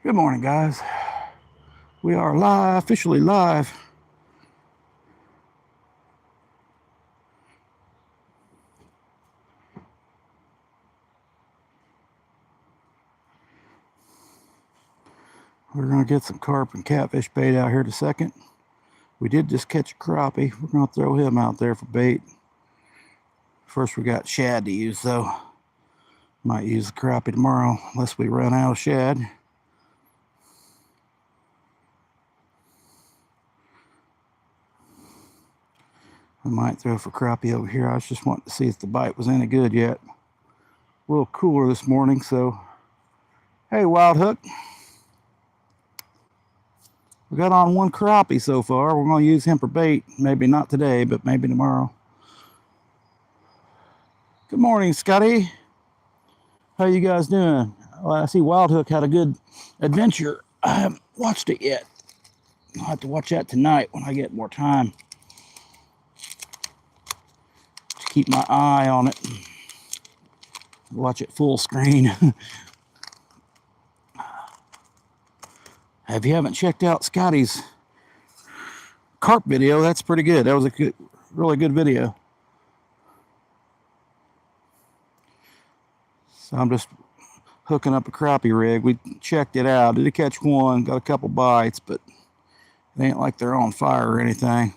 Good morning, guys. We are live, officially live. We're going to get some carp and catfish bait out here in a second. We did just catch a crappie. We're going to throw him out there for bait. First, we got shad to use, though. Might use the crappie tomorrow, unless we run out of shad. I might throw for crappie over here. I was just wanting to see if the bite was any good yet. A little cooler this morning, so... Hey, Wild Hook. We got on one crappie so far. We're going to use him for bait. Maybe not today, but maybe tomorrow. Good morning, Scotty. How you guys doing? Well, I see Wild Hook had a good adventure. I haven't watched it yet. I'll have to watch that tonight when I get more time. Just keep my eye on it. Watch it full screen. If you haven't checked out Scotty's carp video, that's pretty good. That was a really good video. So I'm just hooking up a crappie rig. We checked it out. Did catch one, got a couple bites, but it ain't like they're on fire or anything.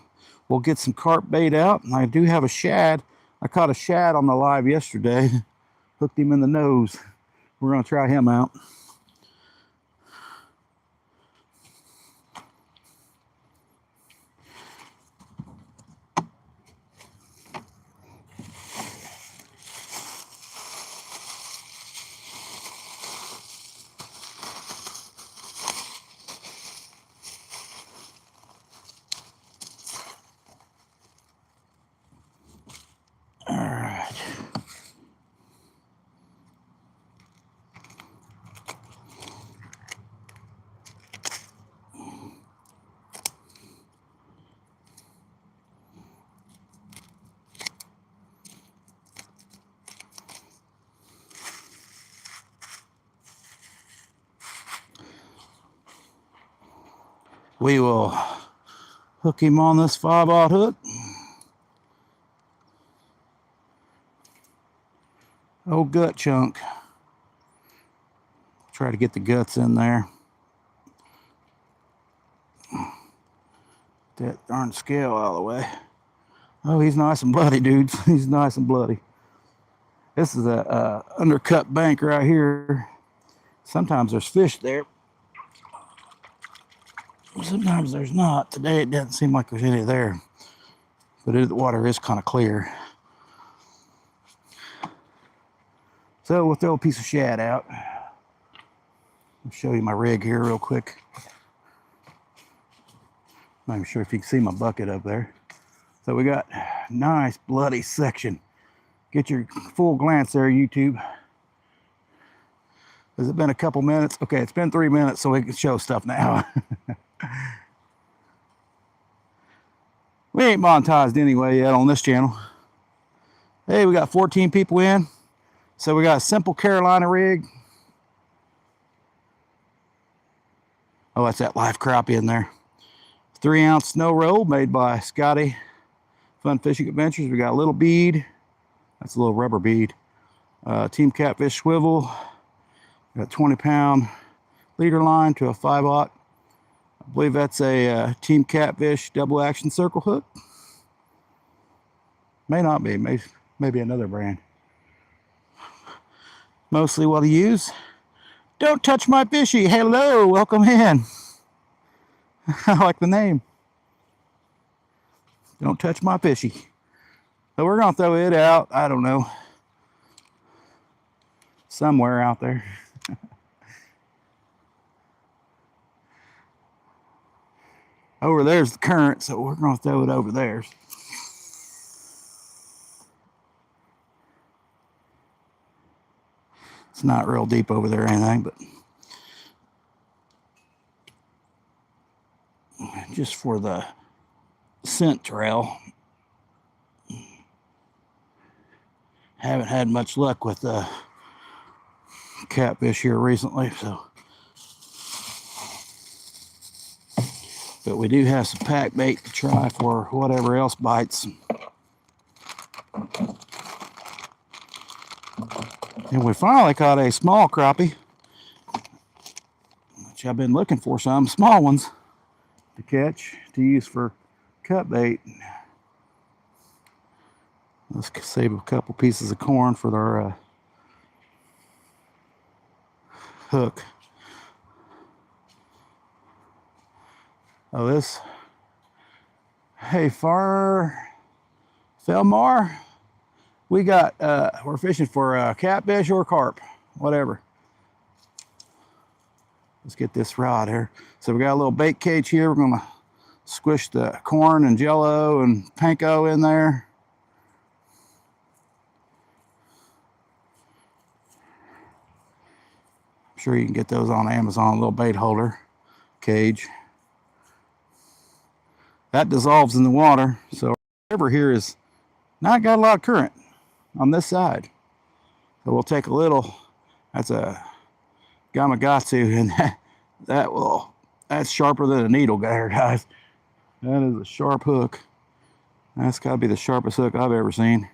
We'll get some carp bait out, and I do have a shad. I caught a shad on the live yesterday. Hooked him in the nose. We're going to try him out. We will hook him on this 5/0 hook. Oh, gut chunk. Try to get the guts in there. That darn scale out of the way. Oh, he's nice and bloody, dudes. He's nice and bloody. This is a undercut bank right here. Sometimes there's fish there. Sometimes there's not. Today it doesn't seem like there's any there. But the water is kind of clear. So we'll throw a piece of shad out. I'll show you my rig here real quick. Not even sure if you can see my bucket up there. So we got a nice bloody section. Get your full glance there, YouTube. Has it been a couple minutes? Okay, it's been 3 minutes, so we can show stuff now. We ain't monetized anyway yet on this channel. Hey, we got 14 people in. So we got a simple Carolina rig. Oh, that's that live crappie in there. 3-ounce snow roll made by Scotty Fun Fishing Adventures. We got a little bead. That's a little rubber bead. Team Catfish swivel. Got a 20-pound leader line to a 5/0. I believe that's a Team Catfish double action circle hook. May not be. Maybe another brand. Mostly what I use. Don't touch my fishy. Hello, welcome in. I like the name. Don't touch my fishy. So we're going to throw it out, I don't know, somewhere out there. Over there's the current, so we're going to throw it over there. It's not real deep over there or anything, but just for the scent trail. Haven't had much luck with catfish here recently, so But we do have some pack bait to try for whatever else bites. And we finally caught a small crappie, which I've been looking for some small ones to catch to use for cut bait. Let's save a couple pieces of corn for our hook. Oh, this. Hey, Felmar, we got, we're fishing for catfish or carp, whatever. Let's get this rod here. So we got a little bait cage here. We're gonna squish the corn and jello and panko in there. I'm sure you can get those on Amazon, a little bait holder cage. That dissolves in the water, so our river here is not got a lot of current on this side. So we'll take a little, that's a Gamakatsu, and that's sharper than a needle there, guys. That is a sharp hook. That's got to be the sharpest hook I've ever seen.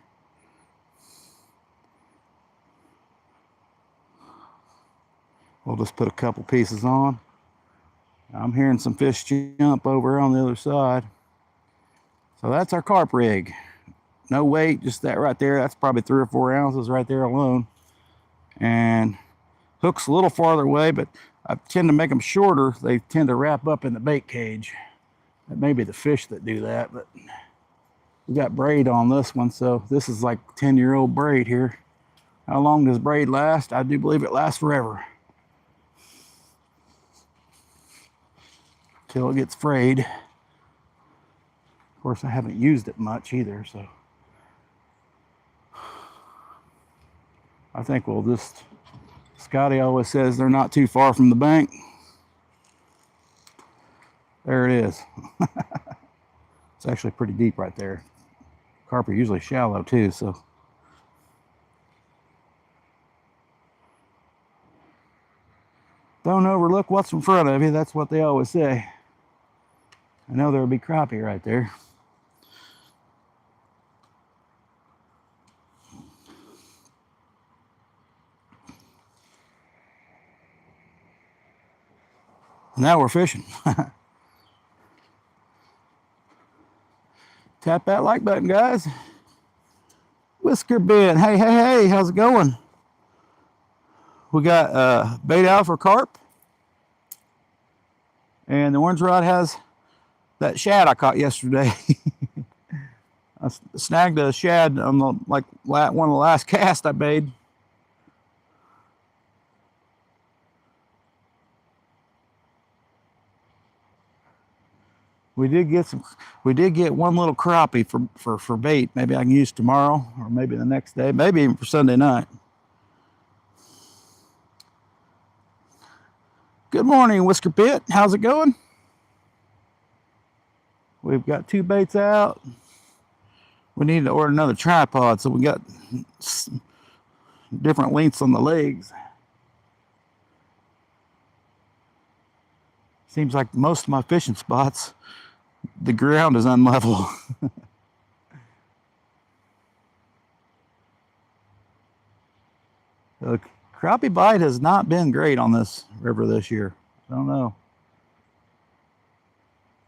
We'll just put a couple pieces on. I'm hearing some fish jump over on the other side. So that's our carp rig. No weight, just that right there. That's probably 3 or 4 ounces right there alone. And hook's a little farther away, but I tend to make them shorter. They tend to wrap up in the bait cage. That may be the fish that do that, but we got braid on this one, so this is like 10-year-old braid here. How long does braid last? I do believe it lasts forever. Till it gets frayed. Of course, I haven't used it much either, so I think we'll just, Scotty always says they're not too far from the bank. There it is. It's actually pretty deep right there. Carp are usually shallow too, so. Don't overlook what's in front of you. That's what they always say. I know there'll be crappie right there. Now we're fishing. Tap that like button, guys. Whisker Ben, hey, how's it going? We got bait out for carp. And the orange rod has that shad I caught yesterday. I snagged a shad on the, like one of the last casts I made. We did get one little crappie for bait. Maybe I can use tomorrow or maybe the next day, maybe even for Sunday night. Good morning, Whisker Pit. How's it going? We've got 2 baits out. We need to order another tripod, so we got different lengths on the legs. Seems like most of my fishing spots, the ground is unlevel. The crappie bite has not been great on this river this year. I don't know.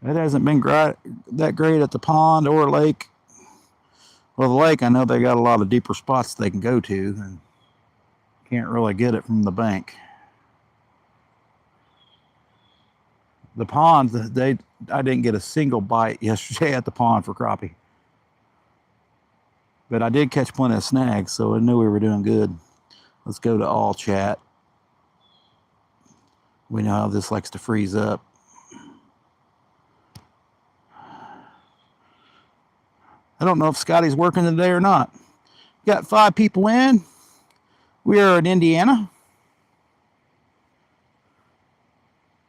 It hasn't been that great at the pond or lake. Well, the lake, I know they got a lot of deeper spots they can go to, and can't really get it from the bank. The ponds, I didn't get a single bite yesterday at the pond for crappie. But I did catch plenty of snags, so I knew we were doing good. Let's go to all chat. We know how this likes to freeze up. I don't know if Scotty's working today or not. Got 5 people in. We are in Indiana.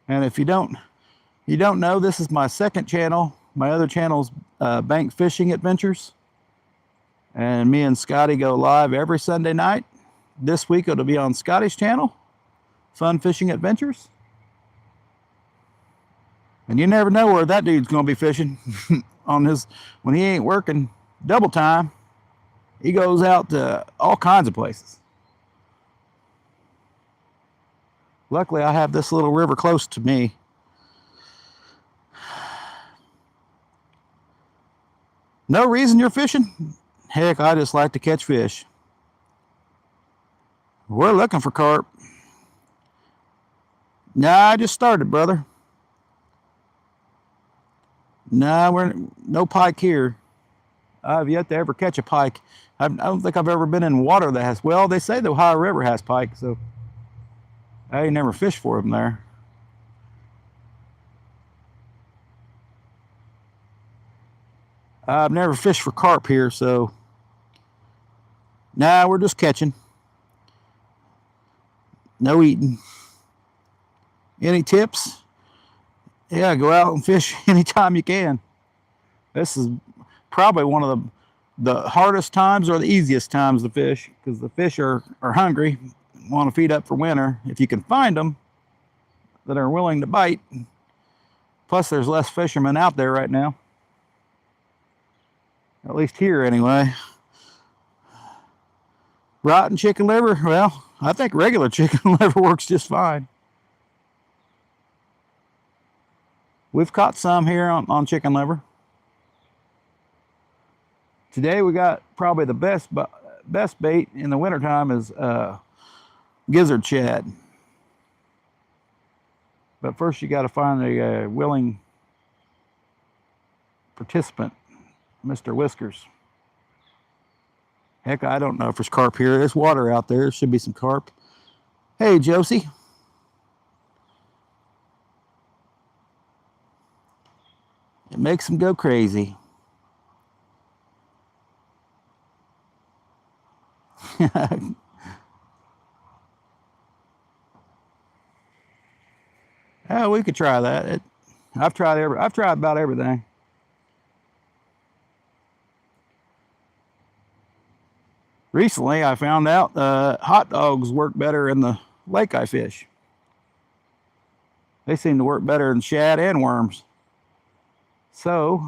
And if you don't know, this is my second channel. My other channel is Bank Fishing Adventures. And me and Scotty go live every Sunday night. This week it'll be on Scotty's channel, Fun Fishing Adventures. And you never know where that dude's going to be fishing on his, when he ain't working double time. He goes out to all kinds of places. Luckily, I have this little river close to me. No reason you're fishing? Heck, I just like to catch fish. We're looking for carp. Nah, I just started, brother. Nah, we're no pike here. I've yet to ever catch a pike. I don't think I've ever been in water that has, well, they say the Ohio River has pike, so I ain't never fished for them there. I've never fished for carp here, so nah, we're just catching. No eating. Any tips? Yeah, go out and fish anytime you can. This is probably one of the hardest times or the easiest times to fish, because the fish are hungry, want to feed up for winter. If you can find them that are willing to bite. Plus, there's less fishermen out there right now. At least here, anyway. Rotten chicken liver? Well, I think regular chicken liver works just fine. We've caught some here on chicken liver. Today we got probably the best bait in the wintertime is gizzard shad. But first you got to find a willing participant, Mr. Whiskers. Heck, I don't know if there's carp here. There's water out there. There should be some carp. Hey, Josie. It makes them go crazy. Oh, we could try that. I've tried about everything. Recently, I found out hot dogs work better in the lake I fish. They seem to work better than shad and worms. So,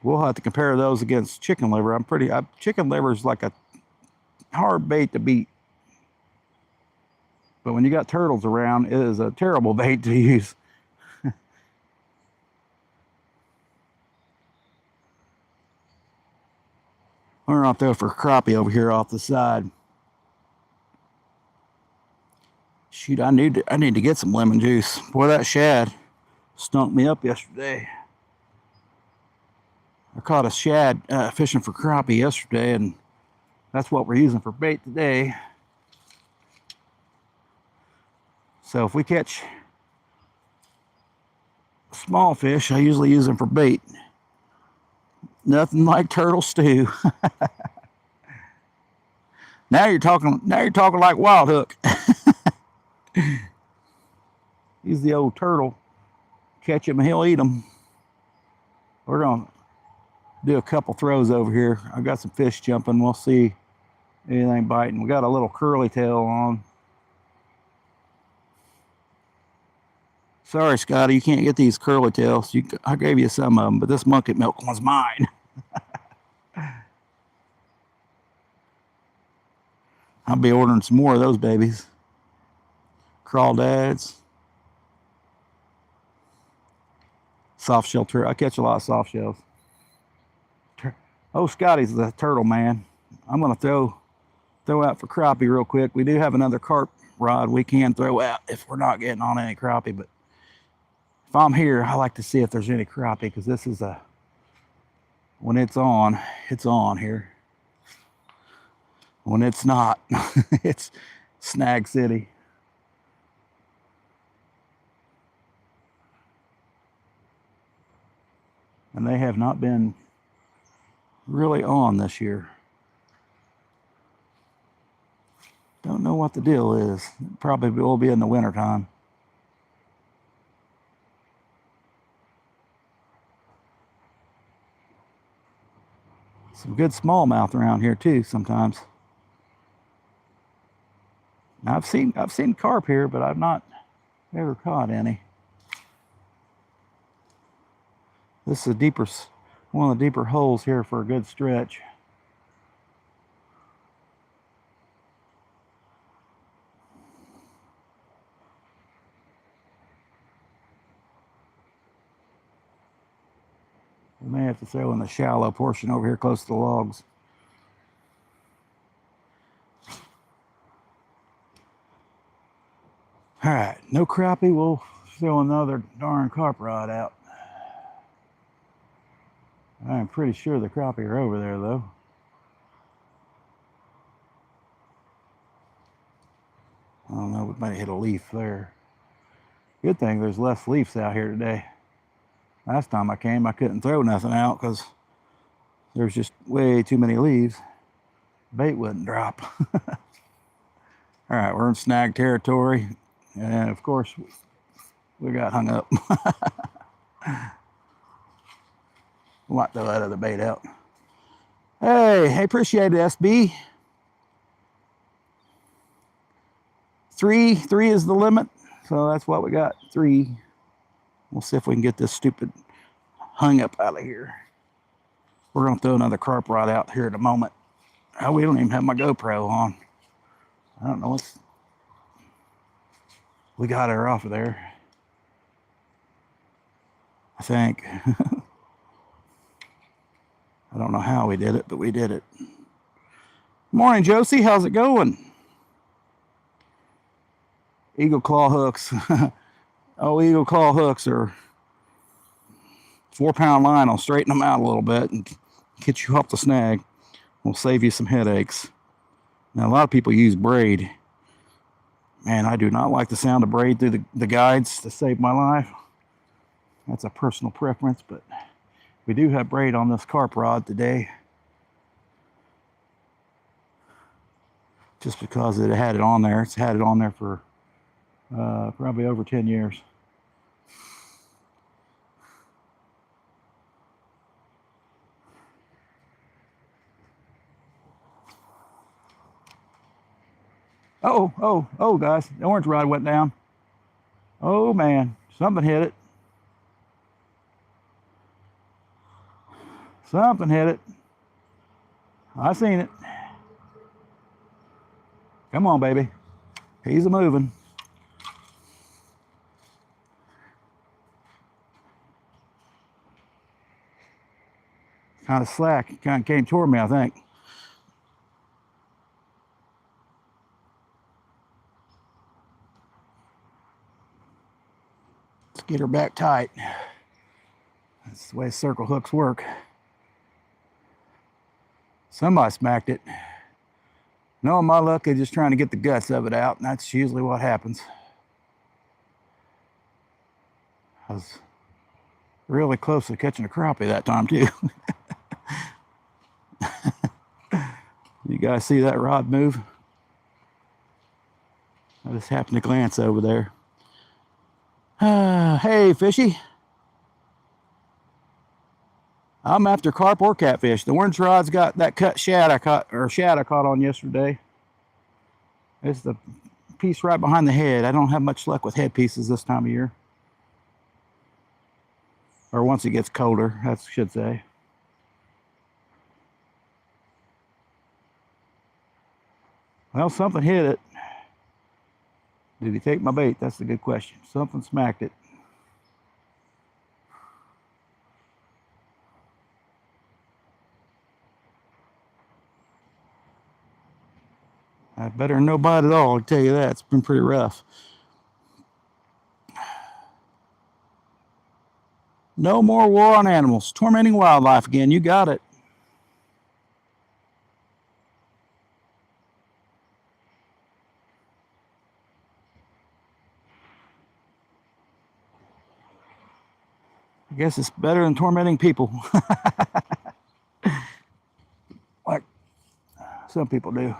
we'll have to compare those against chicken liver. Chicken liver is like a hard bait to beat. But when you got turtles around, it is a terrible bait to use. We're out there for crappie over here off the side. Shoot, I need to get some lemon juice. Boy, that shad stunk me up yesterday. I caught a shad fishing for crappie yesterday, and that's what we're using for bait today. So if we catch small fish, I usually use them for bait. Nothing like turtle stew. Now you're talking like Wild Hook. He's the old turtle. Catch him and he'll eat him. We're gonna do a couple throws over here. I got some fish jumping. We'll see anything biting. We got a little curly tail on. Sorry, Scotty, you can't get these curly tails. I gave you some of them, but this monkey milk one's mine. I'll be ordering some more of those babies. Crawdads. Soft shell turtle. I catch a lot of soft shells. Oh, Scotty's the turtle man. I'm going to throw out for crappie real quick. We do have another carp rod we can throw out if we're not getting on any crappie, but if I'm here, I like to see if there's any crappie, because this is when it's on here. When it's not, it's Snag City. And they have not been really on this year. Don't know what the deal is. Probably will be in the wintertime. Some good smallmouth around here too sometimes. Now I've seen carp here, but I've not ever caught any. This is one of the deeper holes here for a good stretch. We may have to throw in the shallow portion over here close to the logs. All right, no crappie. We'll throw another darn carp rod out. I'm pretty sure the crappie are over there, though. I don't know, we might hit a leaf there. Good thing there's less leaves out here today. Last time I came, I couldn't throw nothing out because there's just way too many leaves. Bait wouldn't drop. All right, we're in snag territory. And of course, we got hung up. We'll not throw that other bait out. Hey, I appreciate it, SB. Three is the limit. So that's what we got, 3. We'll see if we can get this stupid hung up out of here. We're gonna throw another carp rod out here in a moment. Oh, we don't even have my GoPro on. I don't know what's, we got her off of there, I think. I don't know how we did it, but we did it. Morning, Josie, how's it going? Eagle claw hooks. Oh, eagle claw hooks are 4-pound line. I'll straighten them out a little bit and get you off the snag. We'll save you some headaches. Now, a lot of people use braid. Man, I do not like the sound of braid through the guides to save my life. That's a personal preference, but we do have braid on this carp rod today. Just because it had it on there. It's had it on there for probably over 10 years. Oh, guys, the orange rod went down. Oh, man, something hit it. Something hit it. I seen it. Come on, baby. He's a-moving. Kind of slack. Kind of came toward me, I think. Let's get her back tight. That's the way circle hooks work. Somebody smacked it. Knowing my luck, they're just trying to get the guts of it out, and that's usually what happens. I was really close to catching a crappie that time, too. You guys see that rod move? I just happened to glance over there. Hey, fishy. I'm after carp or catfish. The orange rod's got that cut shad I caught on yesterday. It's the piece right behind the head. I don't have much luck with head pieces this time of year. Or once it gets colder, I should say. Well, something hit it. Did he take my bait? That's the good question. Something smacked it. I better than no bite at all, I'll tell you that. It's been pretty rough. No more war on animals. Tormenting wildlife again. You got it. I guess it's better than tormenting people. Like some people do.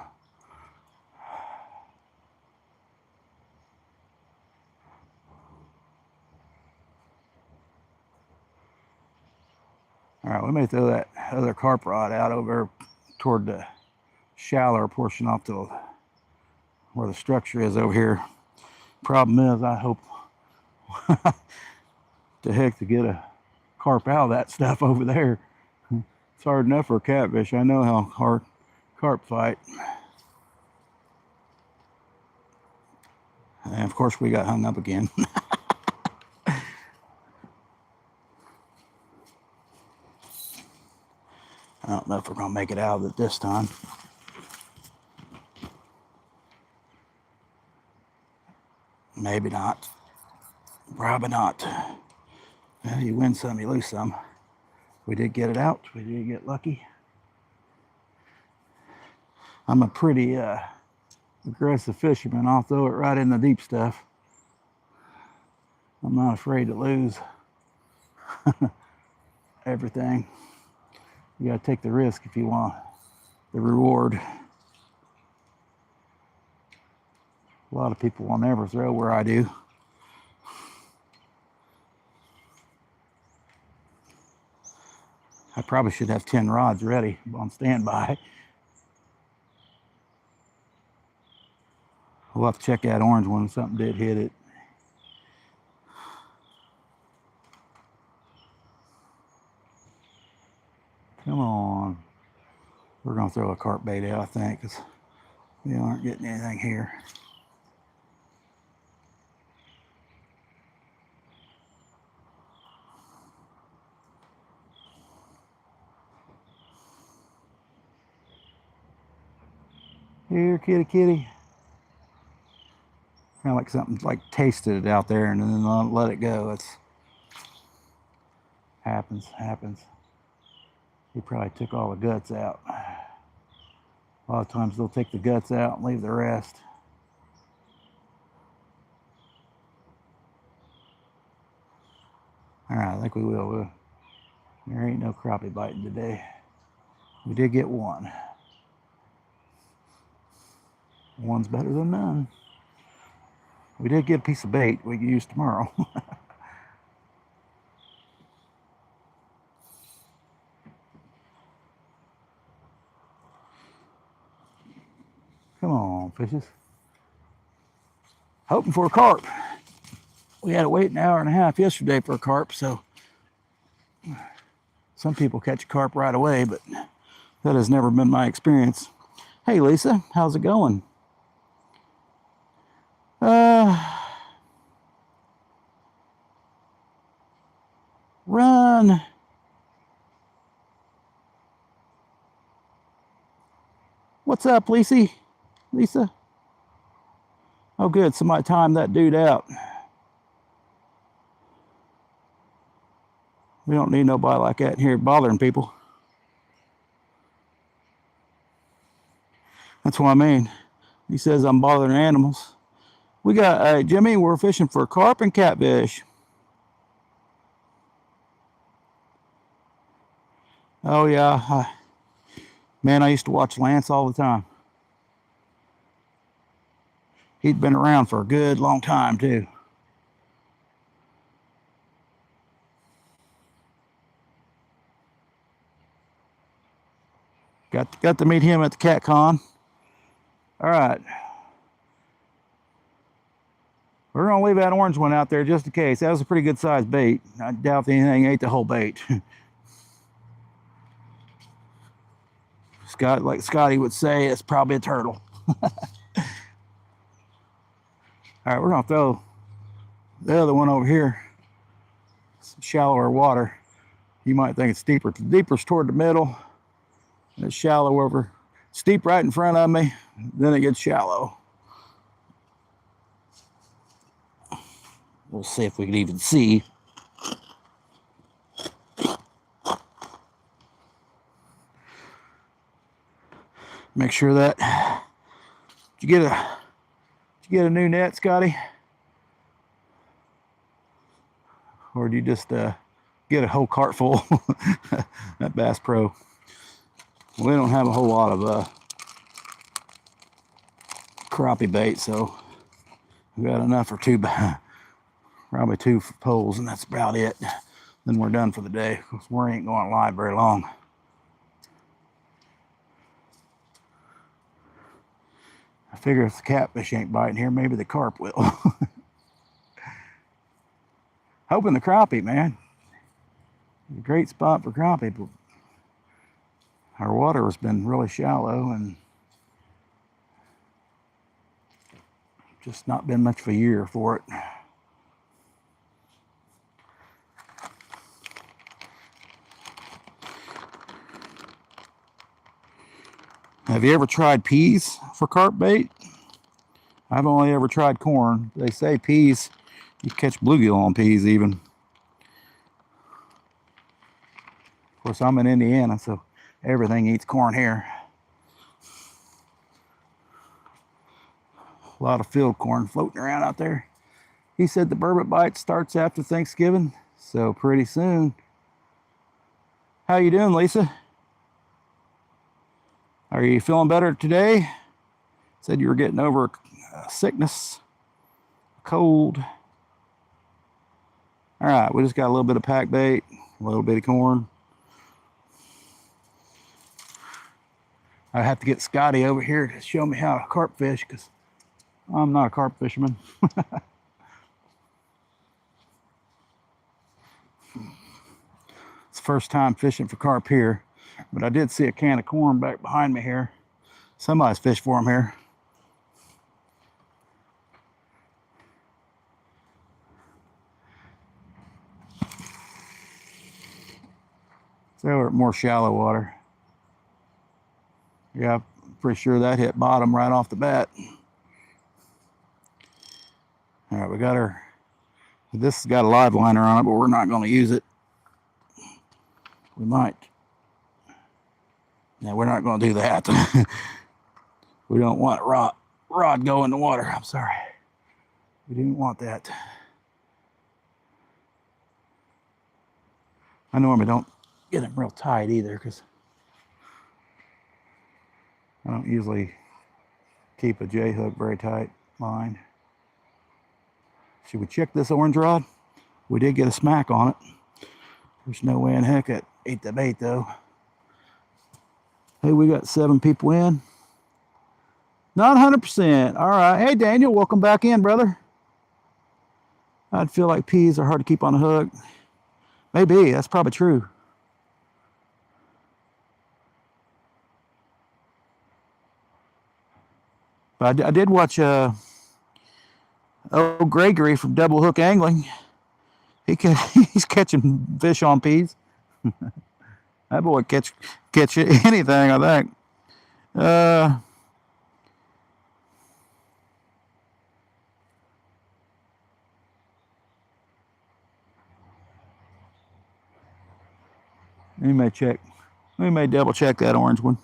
All right, we may throw that other carp rod out over toward the shallower portion off to where the structure is over here. Problem is, I hope to heck to get a carp out of that stuff over there. It's hard enough for a catfish. I know how hard carp fight. And of course we got hung up again. I don't know if we're gonna make it out of it this time. Maybe not. Probably not. Well, you win some, you lose some. We did get it out. We did get lucky. I'm a pretty aggressive fisherman. I'll throw it right in the deep stuff. I'm not afraid to lose everything. You gotta take the risk if you want the reward. A lot of people will never throw where I do. I probably should have 10 rods ready on standby. We'll have to check that orange one if something did hit it. Come on. We're gonna throw a carp bait out, I think, because we aren't getting anything here. Here, kitty, kitty. Kind of like something like tasted it out there and then let it go. It's happens. He probably took all the guts out. A lot of times they'll take the guts out and leave the rest. All right, I think we will. There ain't no crappie biting today. We did get one. One's better than none. We did get a piece of bait we can use tomorrow. Come on, fishes. Hoping for a carp. We had to wait an hour and a half yesterday for a carp, so some people catch a carp right away, but that has never been my experience. Hey, Lisa, how's it going? Run. What's up, Lisa? Lisa? Oh, good. Somebody timed that dude out. We don't need nobody like that here bothering people. That's what I mean. He says I'm bothering animals. We got, Jimmy, we're fishing for carp and catfish. Oh, yeah. Man, I used to watch Lance all the time. He'd been around for a good long time, too. Got to meet him at the Cat Con. All right. We're going to leave that orange one out there just in case. That was a pretty good sized bait. I doubt anything ate the whole bait. Like Scotty would say, it's probably a turtle. All right, we're going to throw the other one over here. Some shallower water. You might think it's deeper. The deeper's toward the middle. And it's shallow over. Steep right in front of me. Then it gets shallow. We'll see if we can even see. Make sure that. Did you get a new net, Scotty? Or did you just get a whole cart full at Bass Pro? We don't have a whole lot of crappie bait, so we got enough for probably two poles, and that's about it. Then we're done for the day, because we ain't going live very long. Figure if the catfish ain't biting here, maybe the carp will. Hoping the crappie, man. It's a great spot for crappie, but our water has been really shallow and just not been much of a year for it. Have you ever tried peas for carp bait? I've only ever tried corn. They say peas, you catch bluegill on peas even. Of course, I'm in Indiana, so everything eats corn here. A lot of field corn floating around out there. He said the burbot bite starts after Thanksgiving, so pretty soon. How you doing, Lisa? Are you feeling better today? Said you were getting over sickness, cold. All right, we just got a little bit of pack bait, a little bit of corn. I have to get Scotty over here to show me how to carp fish because I'm not a carp fisherman. It's the first time fishing for carp here, but I did see a can of corn back behind me here. Somebody's fished for them here. So we're at more shallow water. Yeah, I'm pretty sure that hit bottom right off the bat. All right, we got our, this has got a live liner on it, but we're not going to use it. We might. No, we're not going to do that. We don't want rod go in the water. I'm sorry. We didn't want that. I normally don't get them real tight either because I don't usually keep a J-hook very tight line. Should we check this orange rod? We did get a smack on it. There's no way in heck it ate the bait though. Hey, we got 7 people in. Not 100%. All right. Hey, Daniel, welcome back in, brother. I'd feel like peas are hard to keep on the hook. Maybe. That's probably true. But I did watch old Gregory from Double Hook Angling. He's catching fish on peas. That boy catch anything, I think. We may double check that orange one.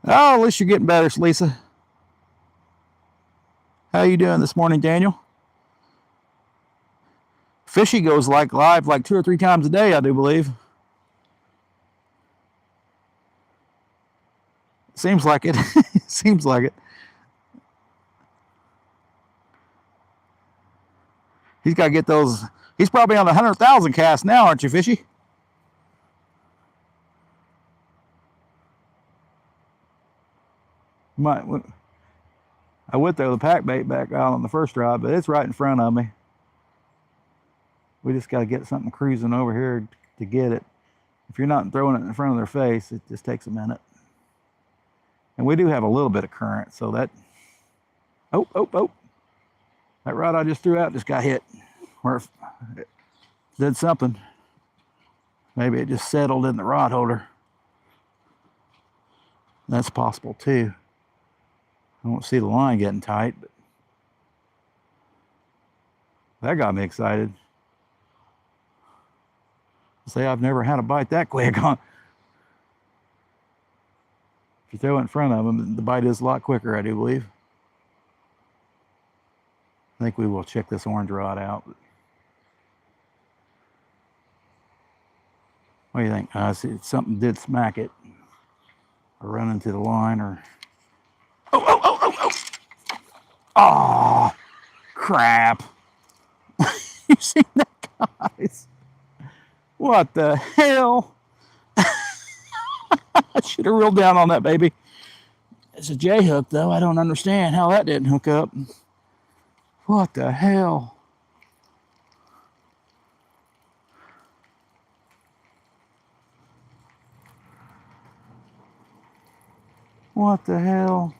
Oh, at least you're getting better, Lisa. How you doing this morning, Daniel? Fishy goes live 2 or 3 times a day, I do believe. Seems like it. Seems like it. He's got to get those. He's probably on the 100,000 cast now, aren't you, Fishy? I would throw the pack bait back out on the first rod, but it's right in front of me. We just got to get something cruising over here to get it. If you're not throwing it in front of their face, it just takes a minute. And we do have a little bit of current, so that... Oh. That rod I just threw out just got hit. Or it did something. Maybe it just settled in the rod holder. That's possible too. I don't see the line getting tight, but that got me excited. Say I've never had a bite that quick on. If you throw it in front of them, the bite is a lot quicker, I do believe. I think we will check this orange rod out. What do you think? See, something did smack it, or run into the line, or... Oh, crap. You seen that, guys? What the hell? I should have reeled down on that baby. It's a J hook though. I don't understand how that didn't hook up. What the hell? What the hell?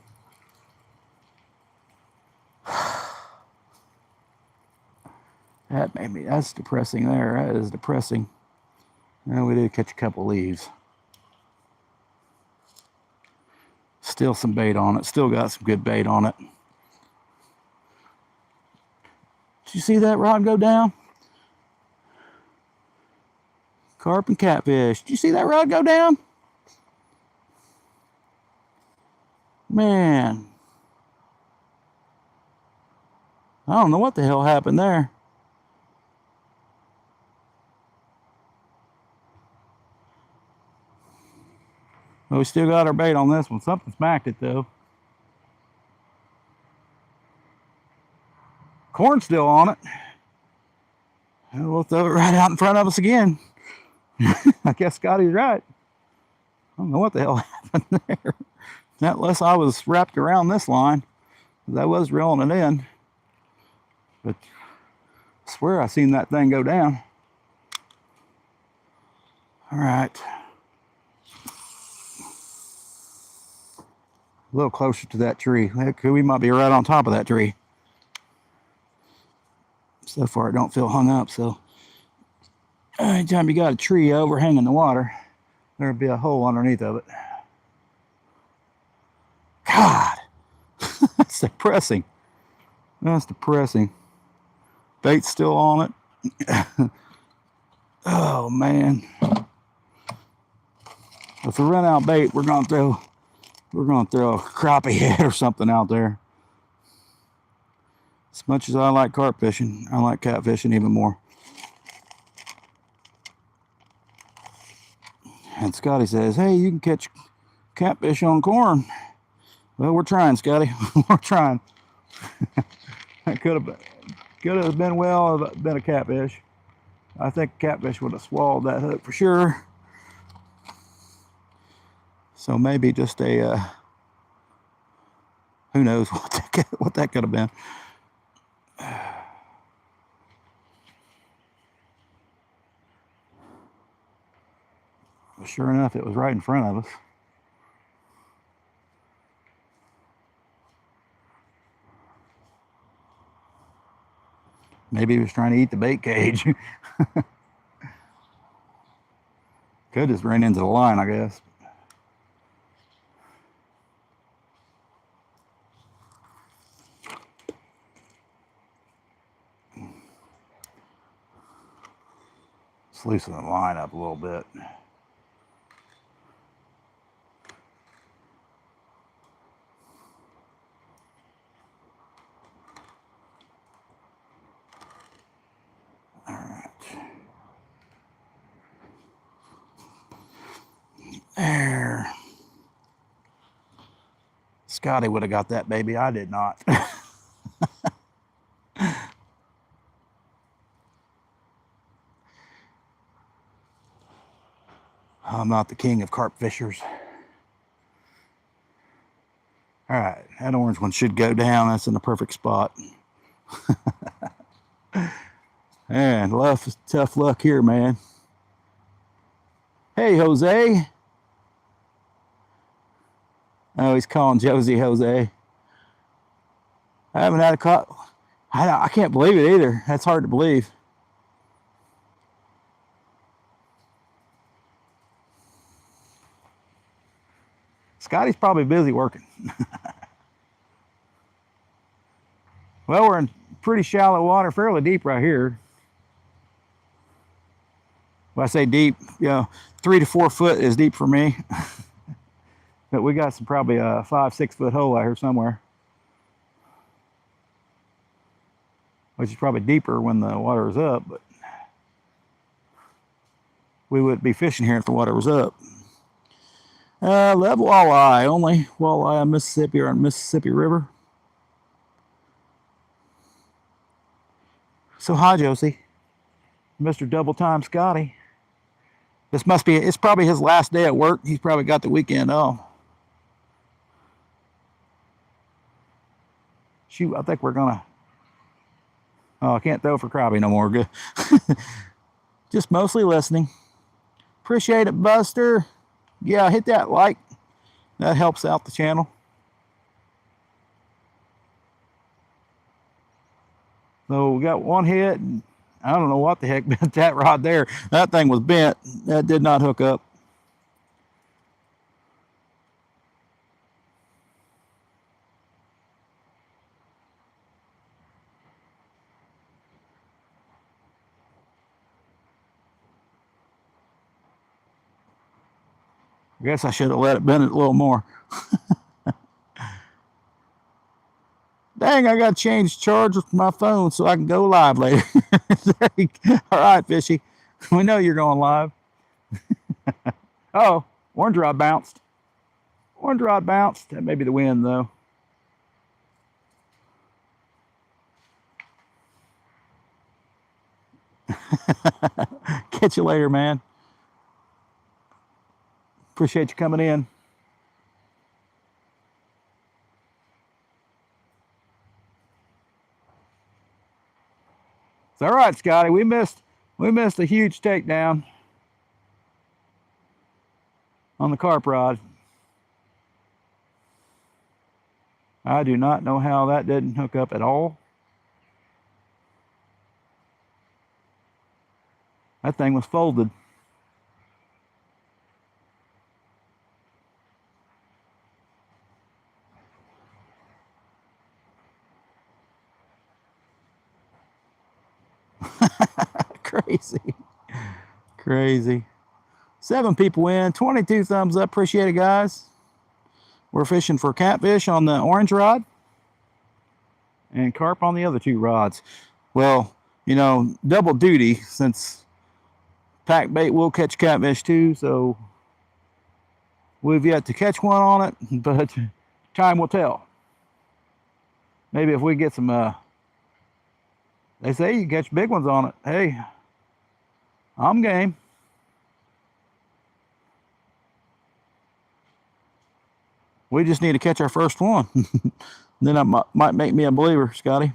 That made me, that's depressing there. That is depressing. Well, we did catch a couple leaves. Still some bait on it. Still got some good bait on it. Did you see that rod go down? Carp and catfish. Did you see that rod go down? Man. I don't know what the hell happened there. Well, we still got our bait on this one. Something smacked it though. Corn's still on it. And we'll throw it right out in front of us again. I guess Scotty's right. I don't know what the hell happened there. Unless I was wrapped around this line. I was reeling it in. But I swear I seen that thing go down. All right. A little closer to that tree. Heck, we might be right on top of that tree. So far, it don't feel hung up. So anytime you got a tree overhanging the water, there'll be a hole underneath of it. God, that's depressing. That's depressing. Bait's still on it. Oh man. If we run out of bait, we're gonna throw a crappie head or something out there. As much as I like carp fishing, I like catfishing even more. And Scotty says, hey, you can catch catfish on corn. Well, we're trying, Scotty. We're trying. That could have been a catfish. I think a catfish would have swallowed that hook for sure. So maybe just a, who knows what that could have been. But sure enough, it was right in front of us. Maybe he was trying to eat the bait cage. Could just ran into the line, I guess. Let's loosen the line up a little bit. All right. There. Scotty would have got that baby. I did not. I'm not the king of carp fishers. All right, that orange one should go down. That's in the perfect spot. And tough luck here, man. Hey, Jose. Oh, he's calling Josie Jose. I haven't had a caught. I can't believe it either. That's hard to believe. Scotty's probably busy working. Well, we're in pretty shallow water, fairly deep right here. When I say deep, 3 to 4 foot is deep for me. But we got probably a 5-6 foot hole out here somewhere. Which is probably deeper when the water is up, but we wouldn't be fishing here if the water was up. Lead walleye, only walleye on Mississippi or on Mississippi River. So hi, Josie. Mr. Double Time Scotty. It's probably his last day at work. He's probably got the weekend off. Shoot, I think we're gonna, oh, I can't throw for crappie no more. Good. Just mostly listening. Appreciate it, Buster. Yeah, hit that like. That helps out the channel. So we got one hit. And I don't know what the heck bent that rod there. That thing was bent. That did not hook up. I guess I should have let it bend it a little more. Dang, I got to change charge with my phone so I can go live later. All right, Fishy. We know you're going live. Oh, orange rod bounced. Orange rod bounced. That may be the wind, though. Catch you later, man. Appreciate you coming in. It's all right, Scotty. We missed a huge takedown on the carp rod. I do not know how that didn't hook up at all. That thing was folded. Crazy. Crazy. 7 people in, 22 thumbs up. Appreciate it, guys. We're fishing for catfish on the orange rod and carp on the other 2 rods. Well, you know, double duty since pack bait will catch catfish too, so we've yet to catch one on it, but time will tell. Maybe if we get some, they say you catch big ones on it. Hey, I'm game. We just need to catch our first one. Then that might make me a believer, Scotty.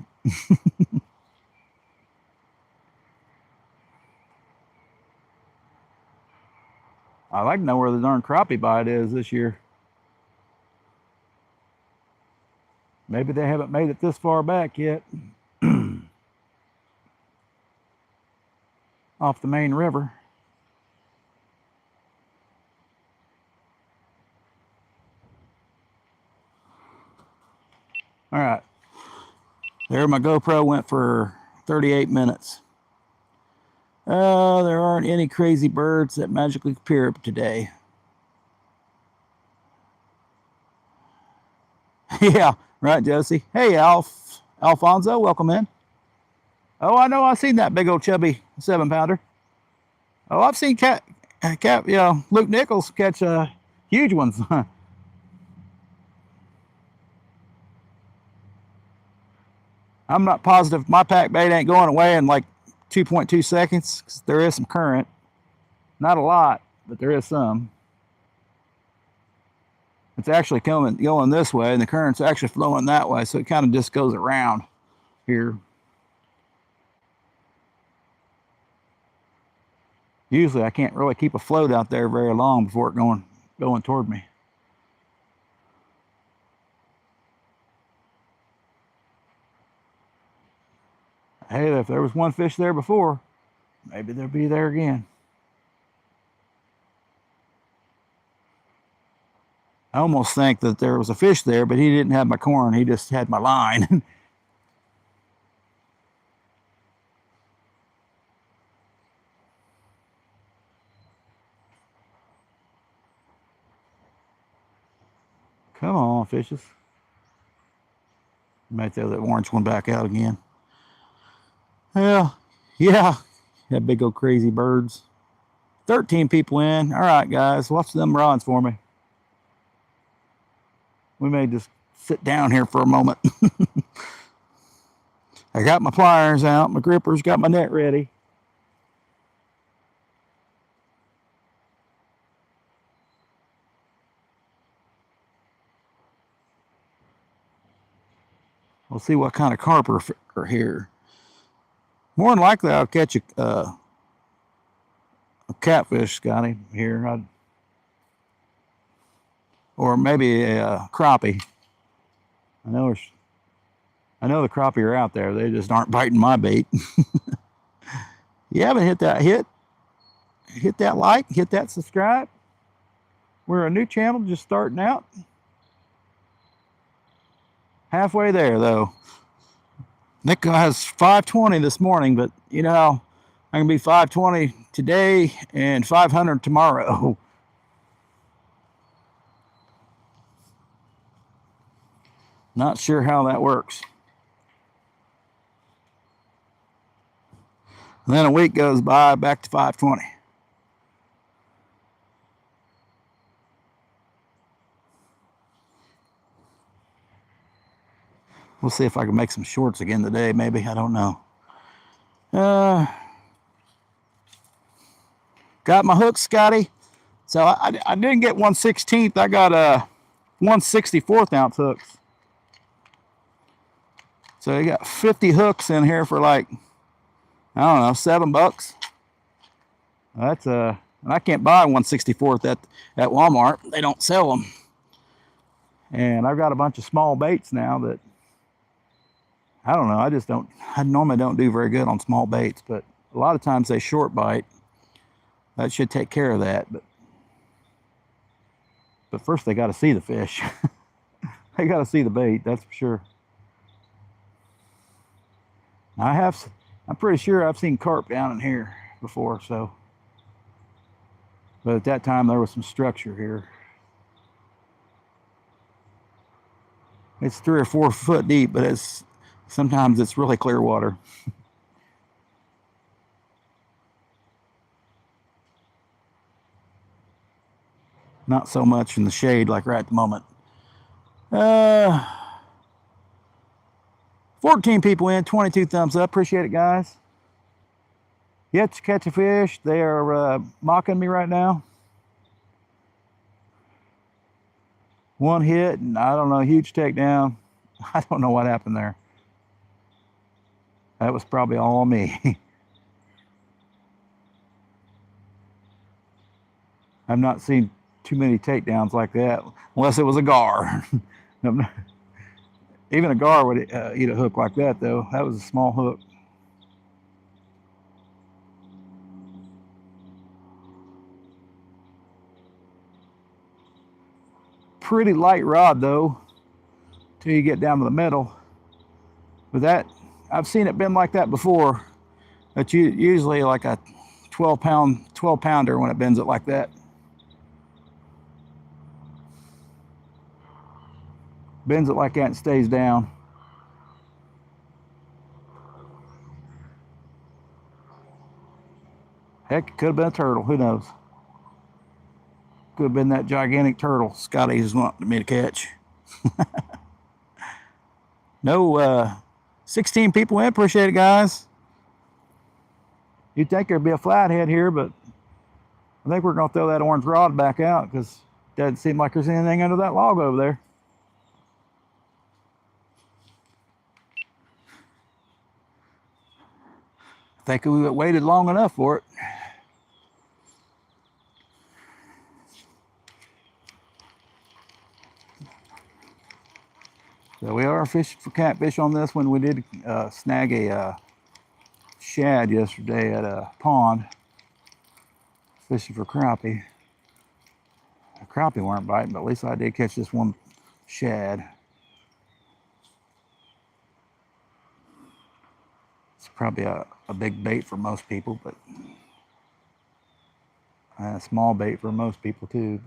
I'd like to know where the darn crappie bite is this year. Maybe they haven't made it this far back yet. Off the main river. All right. There, my GoPro went for 38 minutes. There aren't any crazy birds that magically appear today. Yeah, right, Josie. Hey, Alfonso, welcome in. Oh, I know. I've seen that big old chubby 7-pounder. Oh, I've seen Luke Nichols catch huge ones. I'm not positive. My pack bait ain't going away in like 2.2 seconds because there is some current. Not a lot, but there is some. It's actually going this way, and the current's actually flowing that way, so it kind of just goes around here. Usually I can't really keep a float out there very long before it going toward me. Hey, if there was one fish there before, maybe they'll be there again. I almost think that there was a fish there, but he didn't have my corn. He just had my line. Come on, fishes. Might throw that orange one back out again. Yeah. That big old crazy birds. 13 people in. All right, guys, watch them rods for me. We may just sit down here for a moment. I got my pliers out, my grippers, got my net ready. We'll see what kind of carp are here. More than likely, I'll catch a catfish, Scotty, here. Or maybe a crappie. I know the crappie are out there. They just aren't biting my bait. You haven't hit that like, hit that subscribe. We're a new channel just starting out. Halfway there though. Nick has 520 this morning, but you know, I'm gonna be 520 today and 500 tomorrow. Not sure how that works. And then a week goes by, back to 520. We'll see if I can make some shorts again today, maybe. I don't know. Got my hooks, Scotty. So I didn't get 1/16. I got 1/64 ounce hooks. So you got 50 hooks in here for like, I don't know, $7. That's and I can't buy 1/64 at Walmart. They don't sell them. And I've got a bunch of small baits now that I don't know. I normally don't do very good on small baits, but a lot of times they short bite. That should take care of that. But first they got to see the fish. They got to see the bait, that's for sure. I'm pretty sure I've seen carp down in here before, so. But at that time there was some structure here. It's 3 or 4 foot deep, but sometimes it's really clear water. Not so much in the shade like right at the moment. 14 people in, 22 thumbs up. Appreciate it, guys. Yet to catch a fish. They are mocking me right now. One hit, and I don't know, huge takedown. I don't know what happened there. That was probably all on me. I've not seen too many takedowns like that, unless it was a gar. Even a gar would eat a hook like that, though. That was a small hook. Pretty light rod, though, till you get down to the middle. But that, I've seen it been like that before. That's usually like a 12 pounder when it bends it like that. Bends it like that and stays down. Heck, it could have been a turtle. Who knows? Could have been that gigantic turtle Scotty just wanted me to catch. No, 16 people in. Appreciate it, guys. You'd think there'd be a flathead here, but I think we're going to throw that orange rod back out because it doesn't seem like there's anything under that log over there. I think we waited long enough for it. So we are fishing for catfish on this one. We did snag a shad yesterday at a pond. Fishing for crappie. The crappie weren't biting, but at least I did catch this one shad. It's probably a big bait for most people, but a small bait for most people too.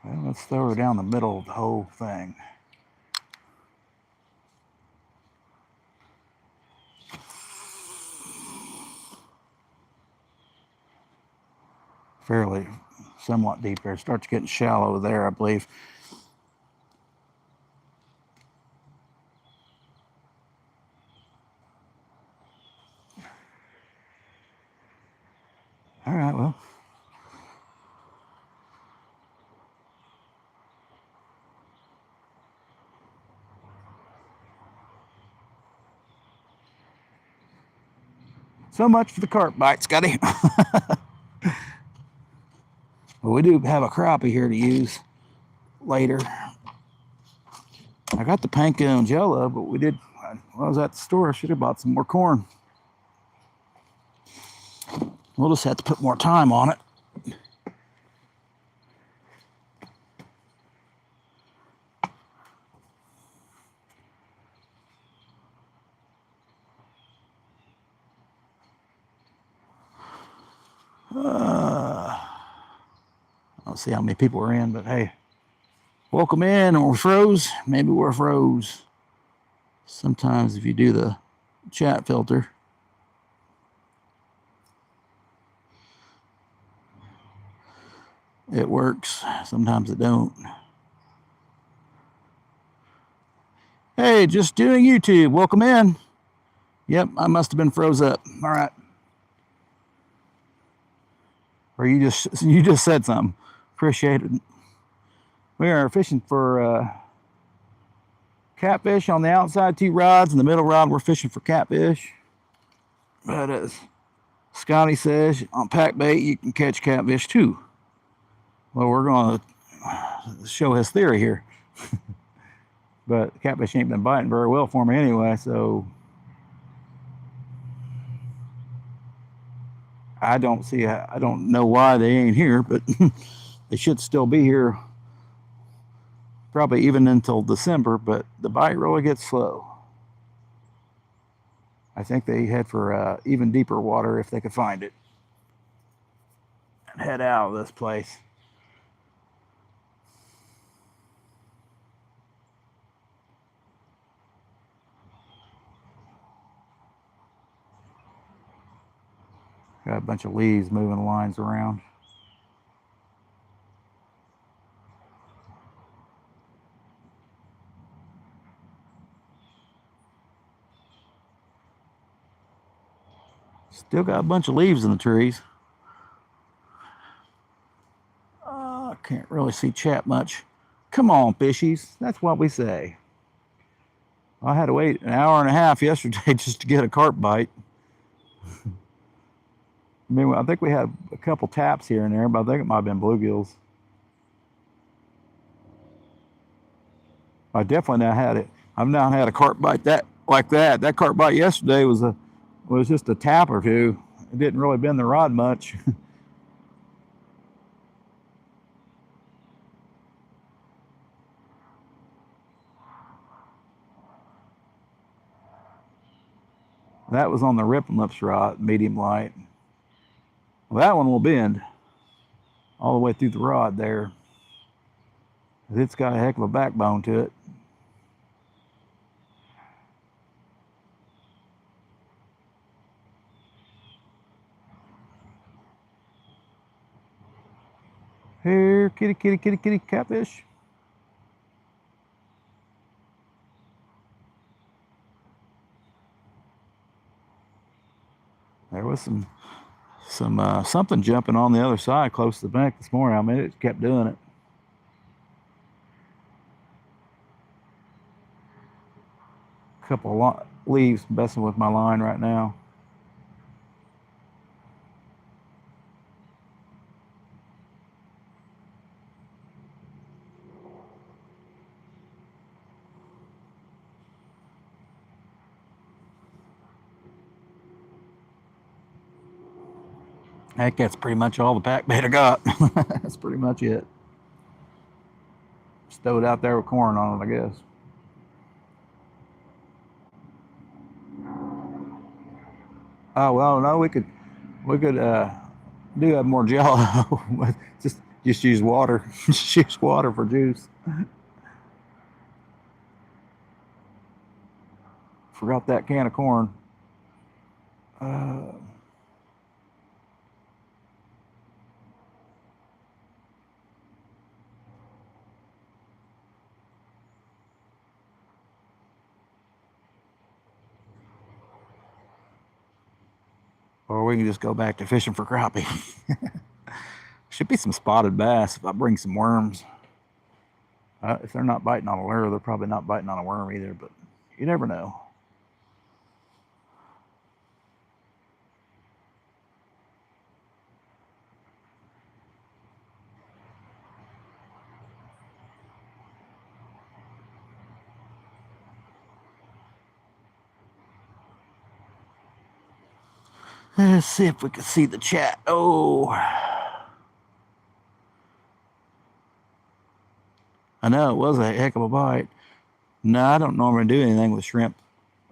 Well, let's throw her down the middle of the whole thing. Fairly, somewhat deep there. It starts getting shallow there, I believe. All right, well. So much for the carp bite, Scotty. Well, we do have a crappie here to use later. I got the panko and jello, but when I was at the store, I should have bought some more corn. We'll just have to put more time on it. I don't see how many people are in, but hey, welcome in. And we're froze. Maybe we're froze. Sometimes if you do the chat filter, it works. Sometimes it don't. Hey, just doing YouTube. Welcome in. Yep, I must have been froze up. All right. Or you just said something. Appreciate it. We are fishing for catfish on the outside 2 rods. In the middle rod, we're fishing for catfish. But as Scotty says, on pack bait, you can catch catfish too. Well, we're going to show his theory here. But catfish ain't been biting very well for me anyway, so I don't know why they ain't here, but they should still be here probably even until December, but the bite really gets slow. I think they head for even deeper water if they could find it and head out of this place. Got a bunch of leaves moving lines around. Still got a bunch of leaves in the trees. I can't really see chat much. Come on, fishies. That's what we say. I had to wait an hour and a half yesterday just to get a carp bite. I mean, I think we had a couple taps here and there, but I think it might have been bluegills. I definitely not had it. I've not had a carp bite like that. That carp bite yesterday was just a tap or two. It didn't really bend the rod much. That was on the Rip and Lips rod, medium light. Well, that one will bend all the way through the rod there. It's got a heck of a backbone to it. Here, kitty, kitty, kitty, kitty, catfish. There was something jumping on the other side close to the bank this morning. I mean, it kept doing it. A couple of leaves messing with my line right now. Heck, that's pretty much all the pack bait I got. That's pretty much it. Stowed out there with corn on it, I guess. Oh well, no, we could do have more jello. just use water. Just use water for juice. Forgot that can of corn. Or we can just go back to fishing for crappie. Should be some spotted bass if I bring some worms. If they're not biting on a lure, they're probably not biting on a worm either, but you never know. Let's see if we can see the chat. Oh, I know it was a heck of a bite. No, I don't normally do anything with shrimp.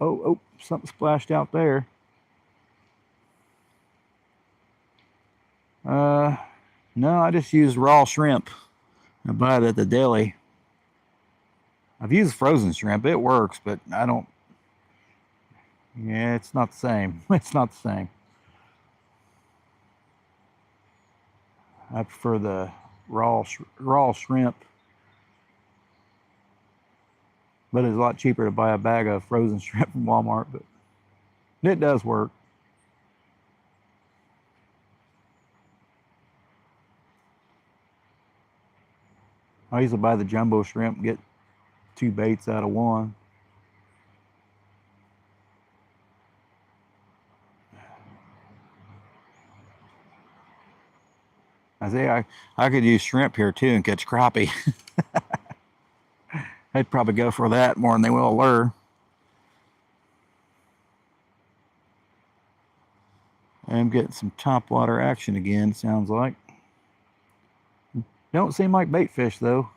Oh, something splashed out there. No, I just use raw shrimp. I buy it at the deli. I've used frozen shrimp. It works, but I don't. Yeah, it's not the same. It's not the same. I prefer the raw shrimp. But it's a lot cheaper to buy a bag of frozen shrimp from Walmart. But it does work. I usually buy the jumbo shrimp and get 2 baits out of 1. I say I could use shrimp here too and catch crappie. They'd probably go for that more than they will a lure. I'm getting some topwater action again, sounds like. Don't seem like bait fish though.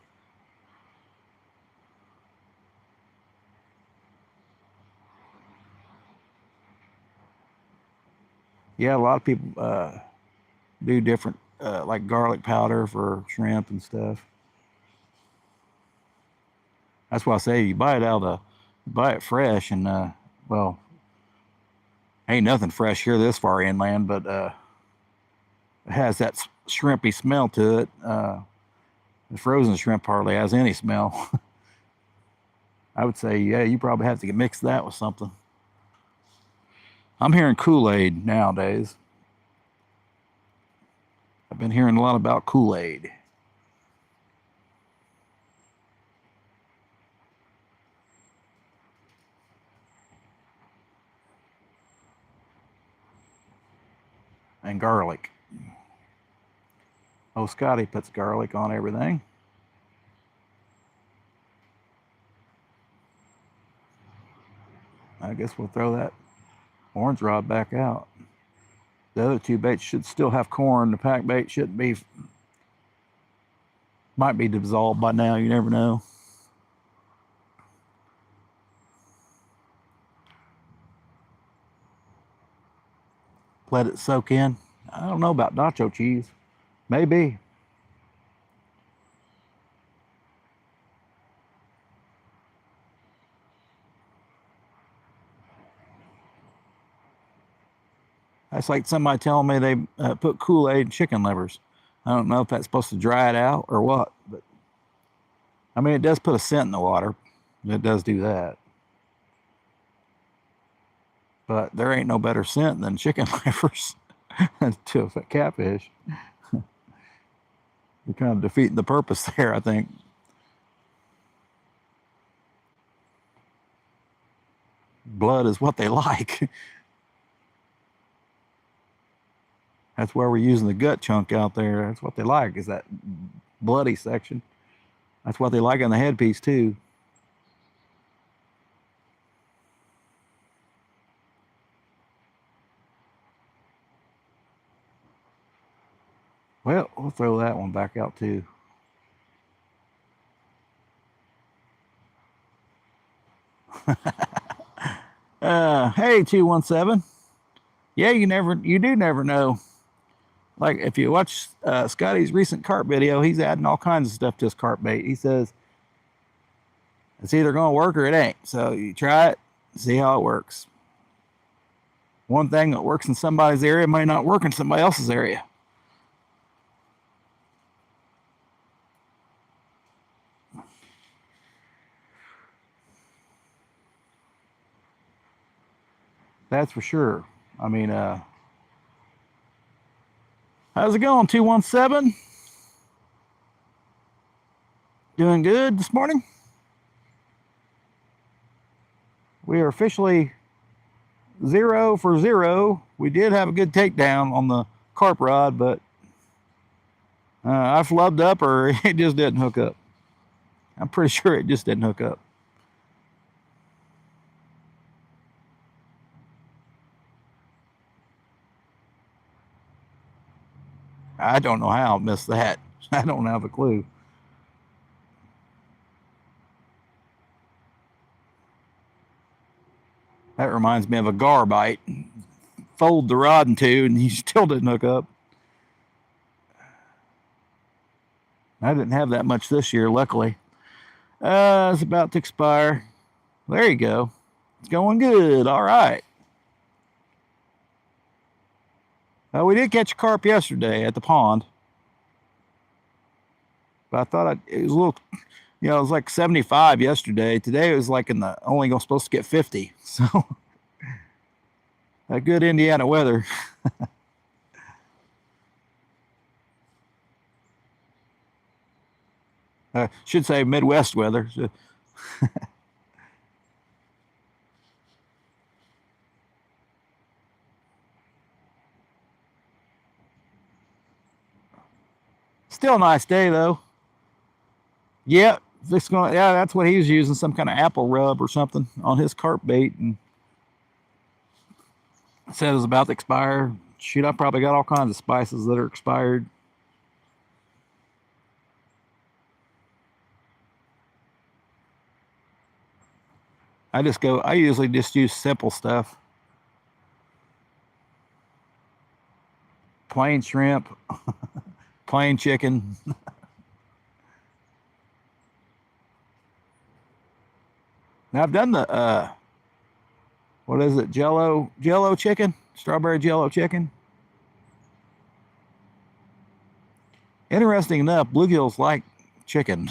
Yeah, a lot of people do different, like garlic powder for shrimp and stuff. That's why I say you buy it fresh, and well, ain't nothing fresh here this far inland, but it has that shrimpy smell to it. The frozen shrimp hardly has any smell. I would say, yeah, you probably have to mix that with something. I'm hearing Kool-Aid nowadays. I've been hearing a lot about Kool-Aid. And garlic. Oh, Scotty puts garlic on everything. I guess we'll throw that orange rod back out. The other 2 baits should still have corn. The pack bait shouldn't be. Might be dissolved by now. You never know. Let it soak in. I don't know about nacho cheese. Maybe. That's like somebody telling me they put Kool-Aid in chicken livers. I don't know if that's supposed to dry it out or what, but I mean, it does put a scent in the water. It does do that. But there ain't no better scent than chicken livers to a catfish. You're kind of defeating the purpose there, I think. Blood is what they like. That's where we're using the gut chunk out there. That's what they like, is that bloody section. That's what they like on the headpiece too. Well, we'll throw that one back out too. Hey, 217. Yeah, you do never know. Like if you watch Scotty's recent carp video, he's adding all kinds of stuff to his carp bait. He says it's either going to work or it ain't. So you try it, see how it works. One thing that works in somebody's area might not work in somebody else's area. That's for sure. I mean, how's it going, 217? Doing good this morning? We are officially 0 for 0. We did have a good takedown on the carp rod, but I flubbed up or it just didn't hook up. I'm pretty sure it just didn't hook up. I don't know how I missed that. I don't have a clue. That reminds me of a gar bite. Fold the rod in two and he still didn't hook up. I didn't have that much this year, luckily. It's about to expire. There you go. It's going good. All right. We did catch a carp yesterday at the pond. But I thought it was a little, it was like 75 yesterday. Today it was like only supposed to get 50. So, a good Indiana weather. Should say Midwest weather. Still a nice day though. Yeah, that's what he was using, some kind of apple rub or something on his carp bait, and said it was about to expire. Shoot, I probably got all kinds of spices that are expired. I usually just use simple stuff. Plain shrimp, plain chicken. Now I've done the what is it? Jello chicken, strawberry Jello chicken. Interesting enough, bluegills like chicken.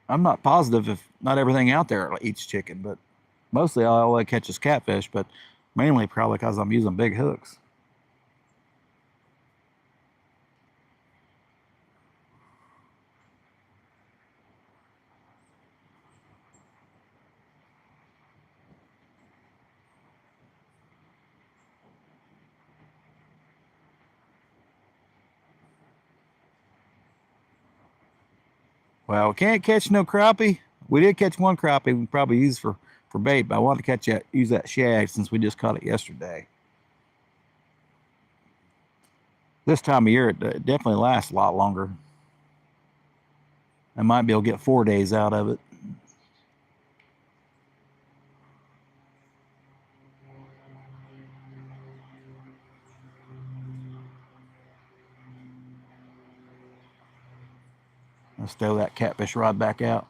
I'm not positive if not everything out there eats chicken, but mostly all I catch is catfish, but mainly probably because I'm using big hooks. Well, we can't catch no crappie. We did catch one crappie we probably use for bait, but I wanted to use that shad since we just caught it yesterday. This time of year, it definitely lasts a lot longer. I might be able to get 4 days out of it. Let's throw that catfish rod back out.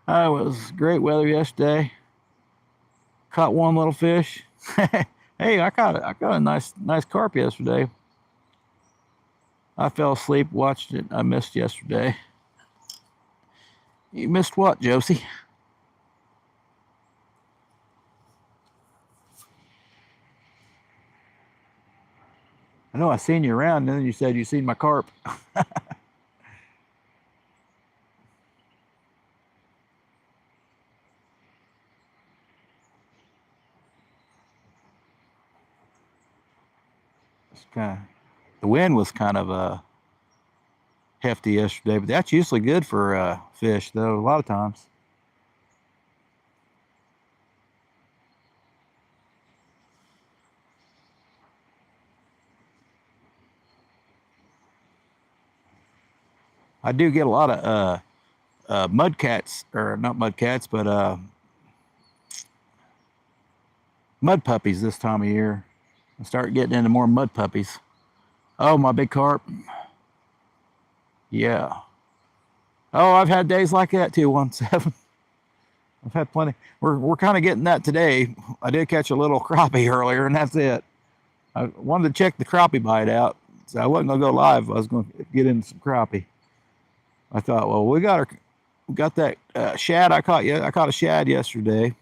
It was great weather yesterday. Caught one little fish. Hey, I caught a nice carp yesterday. I fell asleep, watched it. I missed yesterday. You missed what, Josie? I know I seen you around, and then you said you seen my carp. It's the wind was kind of hefty yesterday, but that's usually good for fish, though. A lot of times. I do get a lot of mud cats, or not mud cats, but mud puppies this time of year. I start getting into more mud puppies. Oh, my big carp. Yeah. Oh, I've had days like that too. 1-7. I've had plenty. We're kind of getting that today. I did catch a little crappie earlier, and that's it. I wanted to check the crappie bite out, so I wasn't gonna go live. I was going to get into some crappie. I thought, well, we got that shad I caught. I caught a shad yesterday.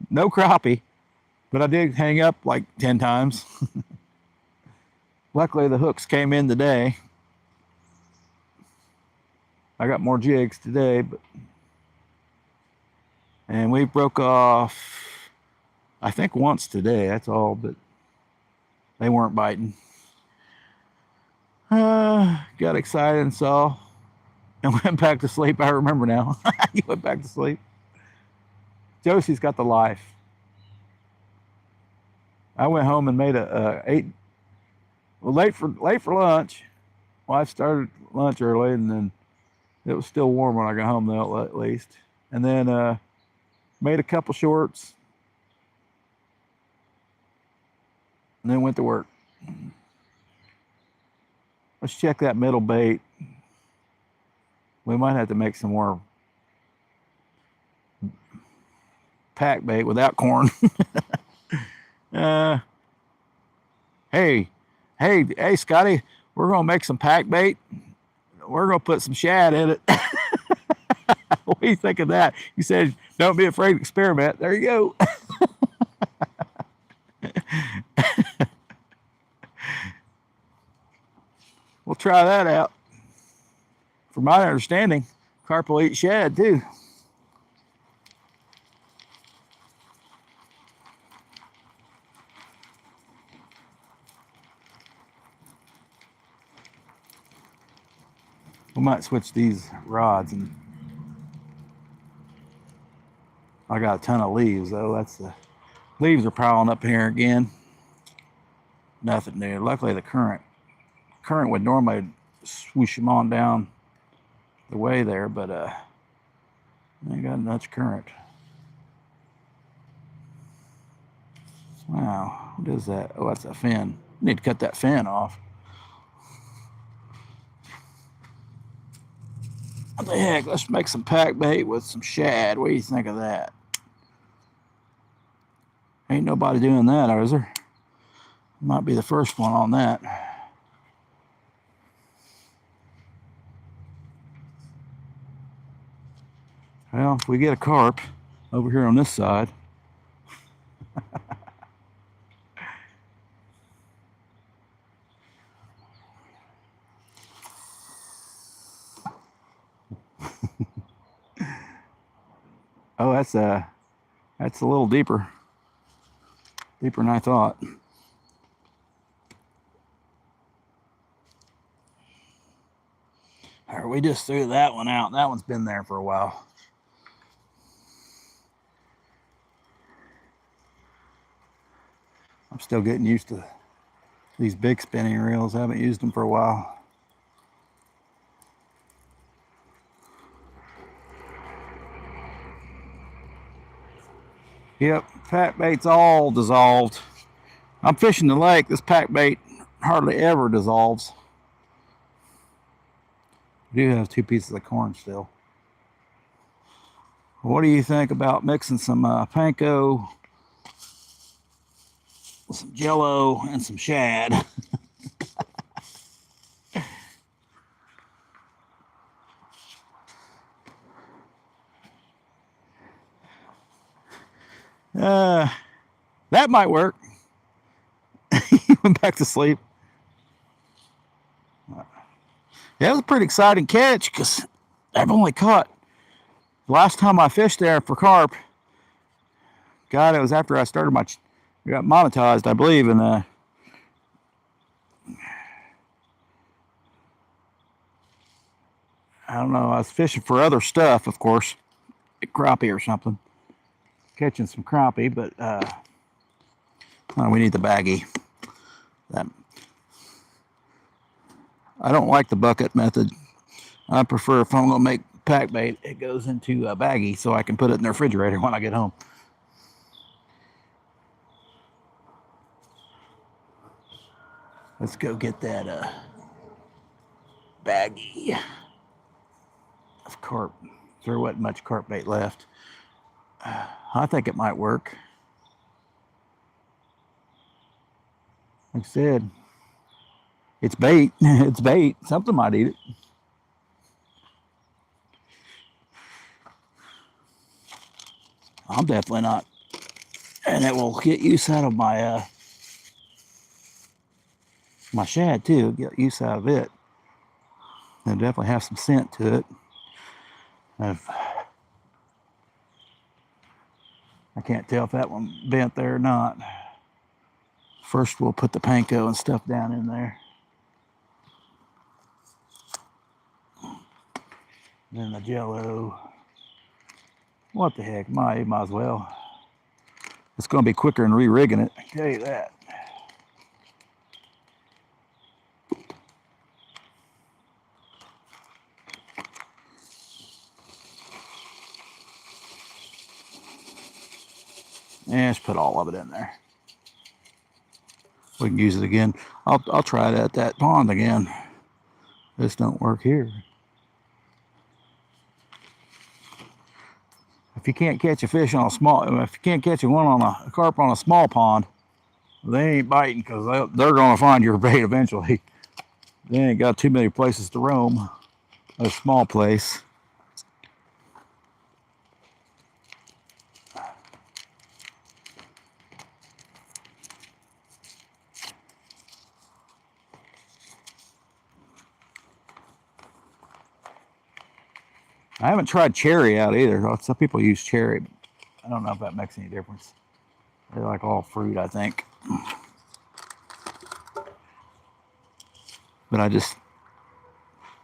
No crappie, but I did hang up like 10 times. Luckily, the hooks came in today. I got more jigs today, and we broke off, I think once today. That's all, but they weren't biting. Got excited and saw, and went back to sleep. I remember now. You went back to sleep. Josie's got the life. I went home and made late for lunch. Wife started lunch early, and then it was still warm when I got home, though, at least. And then made a couple shorts, and then went to work. Let's check that middle bait. We might have to make some more pack bait without corn. Hey, Scotty, we're gonna make some pack bait. We're gonna put some shad in it. What do you think of that? You said, don't be afraid to experiment. There you go. We'll try that out. From my understanding, carp will eat shad too. We might switch these rods, and I got a ton of leaves though. That's the leaves are piling up here again. Nothing new. Luckily the current would normally swoosh them on down the way there, but I ain't got much current. Wow, what is that? Oh, that's a fin. Need to cut that fin off. What the heck? Let's make some pack bait with some shad. What do you think of that? Ain't nobody doing that, is there? Might be the first one on that. Well, if we get a carp over here on this side. Oh, that's a little deeper than I thought. All right, we just threw that one out. That one's been there for a while. I'm still getting used to these big spinning reels. I haven't used them for a while. Yep, pack bait's all dissolved. I'm fishing the lake. This pack bait hardly ever dissolves. I do have 2 pieces of corn still. What do you think about mixing some panko, some jello, and some shad? That might work. He went back to sleep. Yeah, it was a pretty exciting catch because I've only caught, last time I fished there for carp, God, it was after I started got monetized, I believe, and I don't know, I was fishing for other stuff, of course, like crappie or something, catching some crappie, but we need the baggie. I don't like the bucket method. I prefer, if I'm going to make pack bait, it goes into a baggie so I can put it in the refrigerator when I get home. Let's go get that baggie of carp. There wasn't much carp bait left. I think it might work. Like I said, it's bait. It's bait. Something might eat it. I'm definitely not. And it will get use out of my my shad too. Get use out of it. It'll definitely have some scent to it. I can't tell if that one bent there or not. First, we'll put the panko and stuff down in there. Then the jello. What the heck? Might as well. It's going to be quicker than re-rigging it, I can tell you that. And just put all of it in there. We can use it again. I'll try it at that pond again. This don't work here. If you can't catch a fish on a small, if you can't catch one on a carp on a small pond, they ain't biting because they're going to find your bait eventually. They ain't got too many places to roam. A small place. I haven't tried cherry out either. Some people use cherry, but I don't know if that makes any difference. They like all fruit, I think. But I just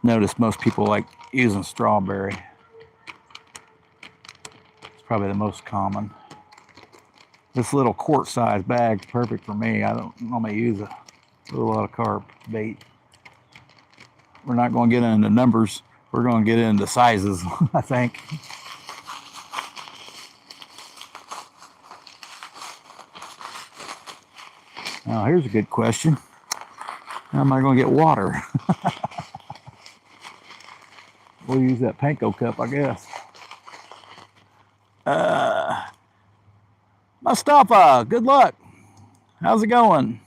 noticed most people like using strawberry. It's probably the most common. This little quart-sized bag's perfect for me. I don't normally use a lot of carp bait. We're not going to get into numbers. We're going to get into sizes, I think. Now, here's a good question. How am I going to get water? We'll use that panko cup, I guess. Mustafa, good luck. How's it going?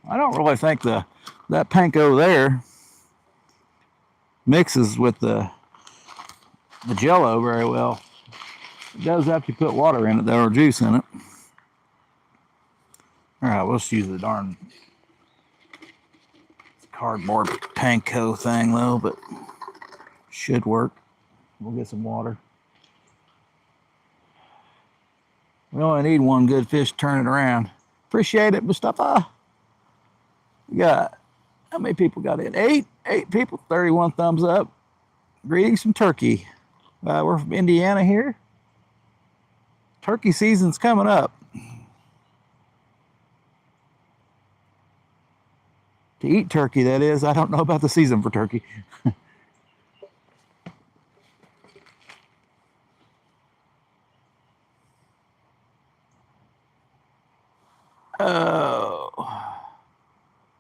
I don't really think that panko there mixes with the Jello very well. It does have to put water in it though, or juice in it. All right, let's use the darn cardboard panko thing though, but should work. We'll get some water. We only need one good fish to turn it around. Appreciate it, Mustafa. We got, how many people got in? Eight people, 31 thumbs up. Greetings from Turkey. We're from Indiana here. Turkey season's coming up. To eat turkey, that is. I don't know about the season for turkey. Oh.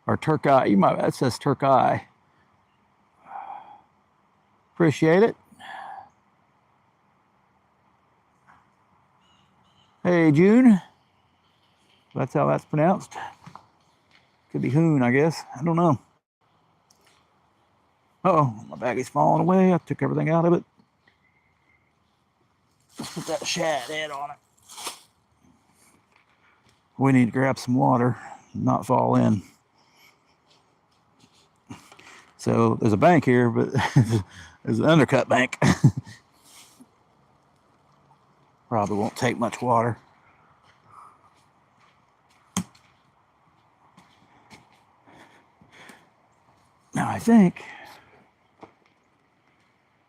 Or turkey. That says turkey. Appreciate it. Hey, June. That's how that's pronounced. Could be hoon, I guess. I don't know. Uh-oh, my baggy's falling away. I took everything out of it. Let's put that shad head on it. We need to grab some water and not fall in. So there's a bank here, but there's an undercut bank. Probably won't take much water. Now I think,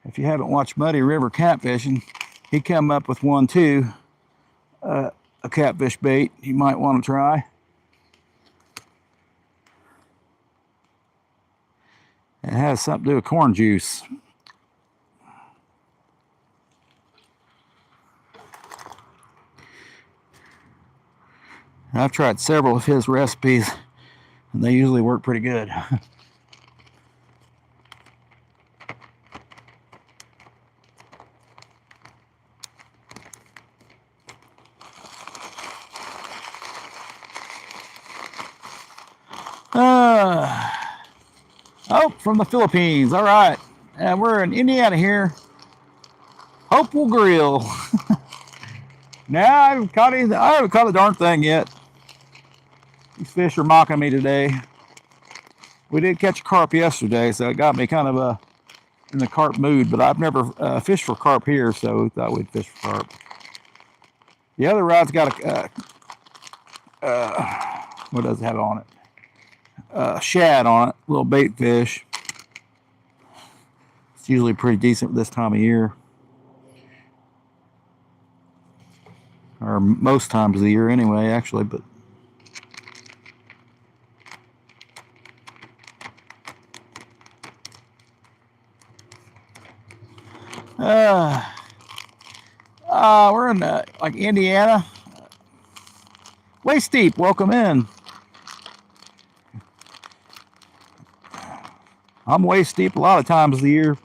if you haven't watched Muddy River catfishing, he come up with one too, a catfish bait you might want to try. It has something to do with corn juice. I've tried several of his recipes, and they usually work pretty good. Oh, from the Philippines. All right. And we're in Indiana here. Hopeful Grill. Now, I haven't caught a darn thing yet. These fish are mocking me today. We did catch a carp yesterday, so it got me kind of in the carp mood, but I've never fished for carp here, so we thought we'd fish for carp. The other rod's got what does it have on it? Shad on it, little bait fish. It's usually pretty decent this time of year, or most times of the year anyway, actually. But we're in like Indiana. Waist deep, welcome in. I'm waist deep a lot of times of the year.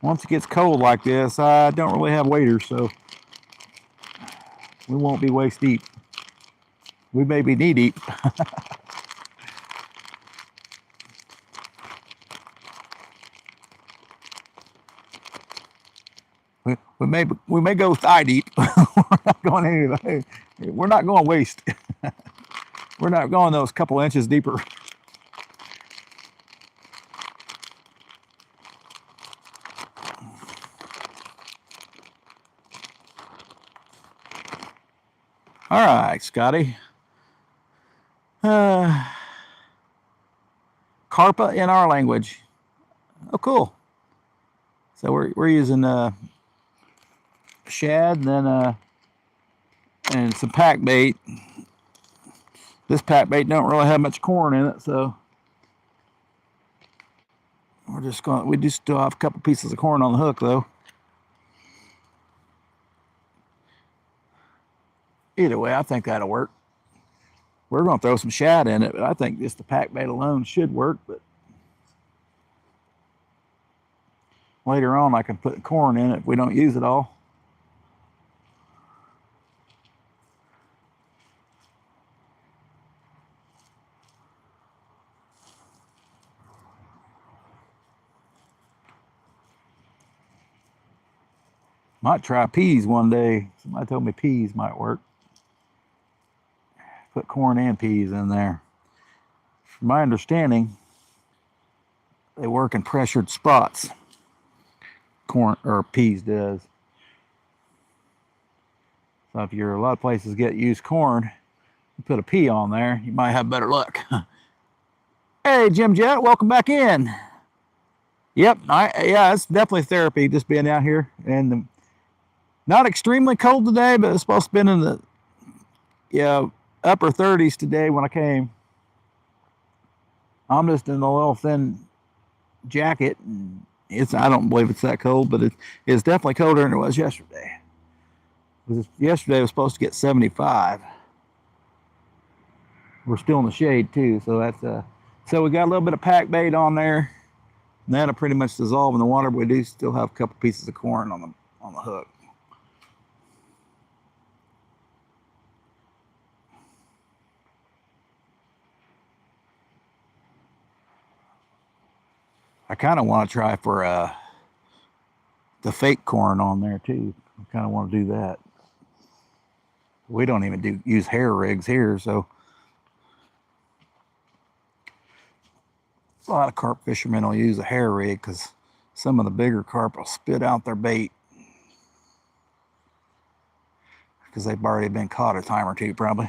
Once it gets cold like this, I don't really have waders, so we won't be waist deep. We may be knee deep. we may go thigh deep. We're not going anyway. We're not going waist. We're not going those couple inches deeper. All right, Scotty. Carpa in our language. Oh, cool. So we're using shad and then and some pack bait. This pack bait don't really have much corn in it, so we just still have a couple pieces of corn on the hook though. Either way, I think that'll work. We're going to throw some shad in it, but I think just the pack bait alone should work. But later on, I can put corn in it if we don't use it all. Might try peas one day. Somebody told me peas might work. Put corn and peas in there. From my understanding, they work in pressured spots. Corn or peas does. So if you're a lot of places use corn, you put a pea on there, you might have better luck. Hey, Jim Jet, welcome back in. Yep, yeah, it's definitely therapy just being out here. And not extremely cold today, but it's supposed to be in the upper 30s today when I came. I'm just in a little thin jacket. And I don't believe it's that cold, but it's definitely colder than it was yesterday. Yesterday was supposed to get 75. We're still in the shade too, so that's so we got a little bit of pack bait on there. And that'll pretty much dissolve in the water, but we do still have a couple pieces of corn on the hook. I kind of want to try for the fake corn on there too. I kind of want to do that. We don't even use hair rigs here, so a lot of carp fishermen will use a hair rig because some of the bigger carp will spit out their bait because they've already been caught a time or two, probably.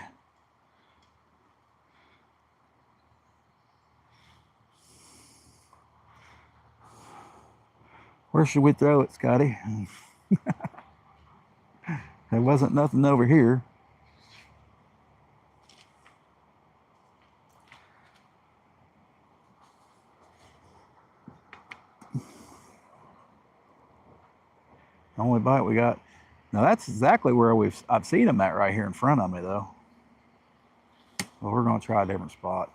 Where should we throw it, Scotty? There wasn't nothing over here. The only bite we got. Now that's exactly where I've seen them at right here in front of me though. Well, we're gonna try a different spot.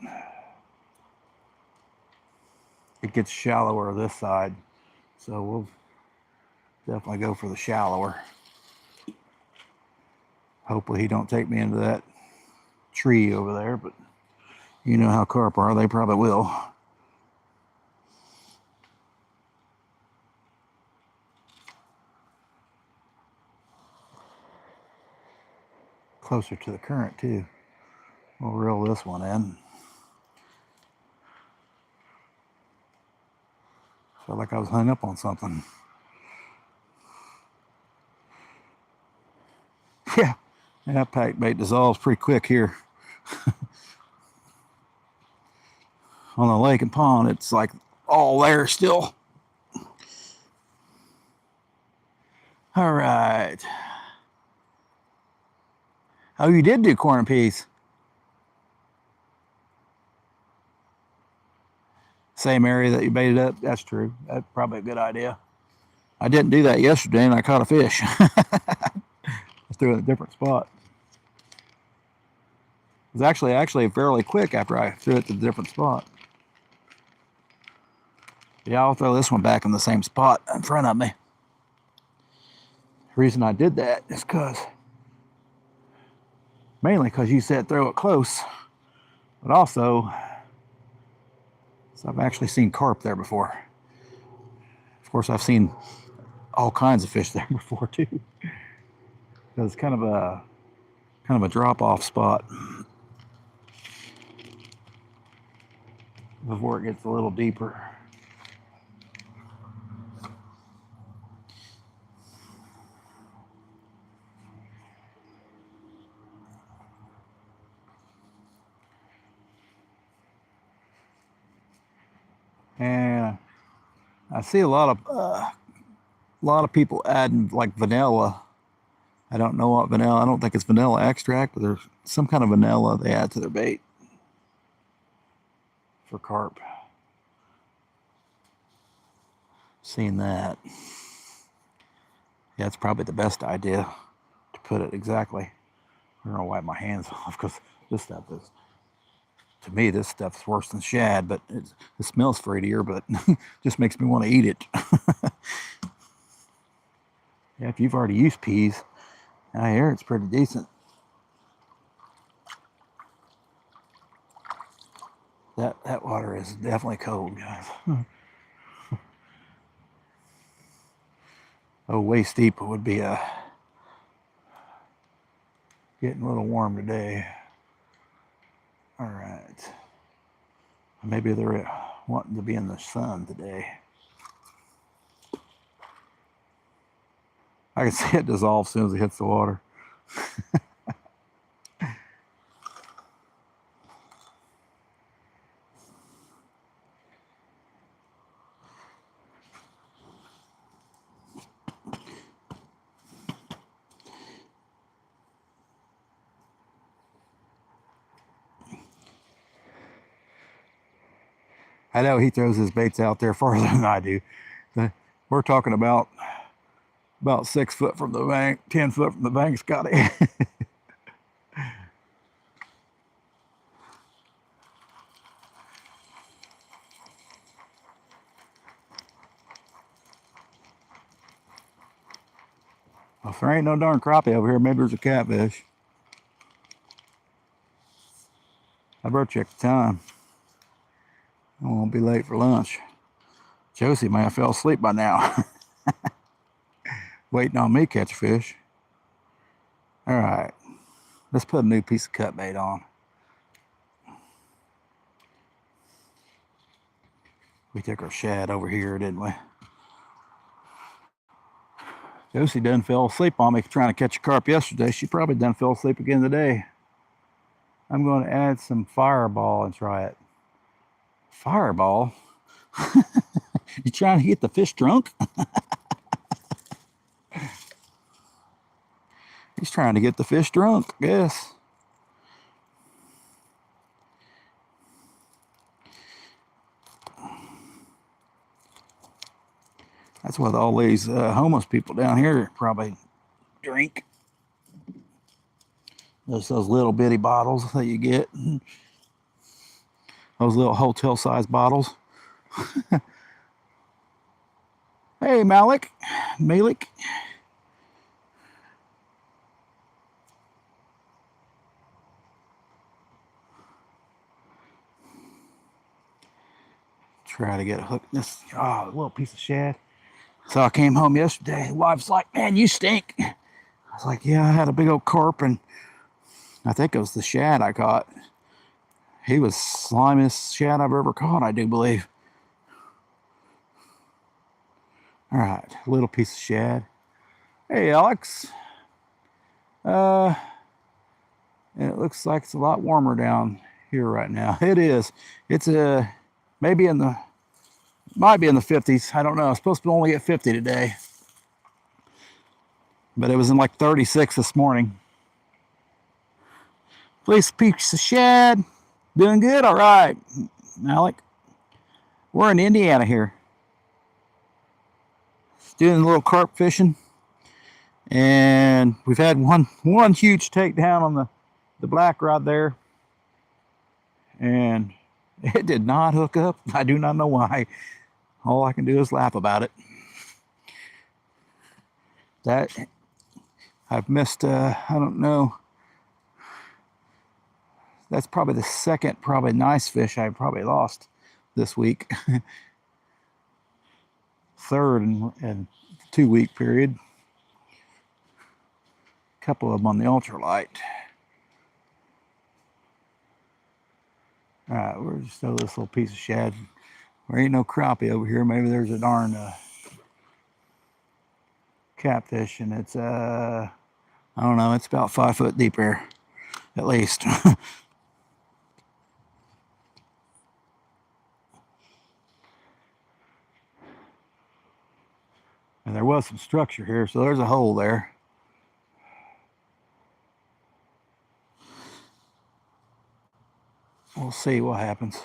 It gets shallower this side, so we'll definitely go for the shallower. Hopefully he don't take me into that tree over there, but you know how carp are, they probably will. Closer to the current too. We'll reel this one in. Felt like I was hung up on something. Yeah, that pike bait dissolves pretty quick here. On the lake and pond, it's like all there still. All right. Oh, you did do corn and peas. Same area that you baited up. That's true. That's probably a good idea. I didn't do that yesterday, and I caught a fish. I threw it in a different spot. It was actually fairly quick after I threw it to a different spot. Yeah, I'll throw this one back in the same spot in front of me. The reason I did that is mainly because you said throw it close, but also I've actually seen carp there before. Of course, I've seen all kinds of fish there before too. It's kind of a drop-off spot before it gets a little deeper. And I see a lot of people adding like vanilla. I don't know what vanilla. I don't think it's vanilla extract, but there's some kind of vanilla they add to their bait for carp. Seen that. Yeah, it's probably the best idea to put it exactly. I'm gonna wipe my hands off because this stuff is, to me, this stuff's worse than shad, but it smells fruitier, but just makes me want to eat it. Yeah, if you've already used peas, I hear it's pretty decent. That water is definitely cold, guys. Oh, waist deep would be getting a little warm today. All right. Maybe they're wanting to be in the sun today. I can see it dissolve as soon as it hits the water. I know he throws his baits out there farther than I do. We're talking about 6 foot from the bank, 10 foot from the bank, Scotty. Well, if there ain't no darn crappie over here, maybe there's a catfish. I better check the time. I won't be late for lunch. Josie may have fell asleep by now. Waiting on me to catch a fish. All right. Let's put a new piece of cut bait on. We took our shad over here, didn't we? Josie done fell asleep on me trying to catch a carp yesterday. She probably done fell asleep again today. I'm going to add some fireball and try it. Fireball? You trying to get the fish drunk? He's trying to get the fish drunk, I guess. That's what all these homeless people down here probably drink. Those little bitty bottles that you get. Those little hotel-sized bottles. Hey, Malik. Try to get a hook. This little piece of shad. So I came home yesterday. Wife's like, "Man, you stink." I was like, "Yeah, I had a big old carp, and I think it was the shad I caught. He was slimiest shad I've ever caught, I do believe." All right, little piece of shad. Hey, Alex. And it looks like it's a lot warmer down here right now. It is. It's maybe might be in the 50s. I don't know. It's supposed to only get 50 today. But it was in like 36 this morning. Police piece of shad. Doing good? All right, Alec. We're in Indiana here. Doing a little carp fishing. And we've had one huge takedown on the black rod there. And it did not hook up. I do not know why. All I can do is laugh about it. That I've missed, I don't know. That's probably the second nice fish I probably lost this week. Third in 2 week period. A couple of them on the ultralight. All right, we're just throw this little piece of shad. There ain't no crappie over here. Maybe there's a darn catfish, and it's I don't know. It's about 5 foot deep here, at least. And there was some structure here, so there's a hole there. We'll see what happens.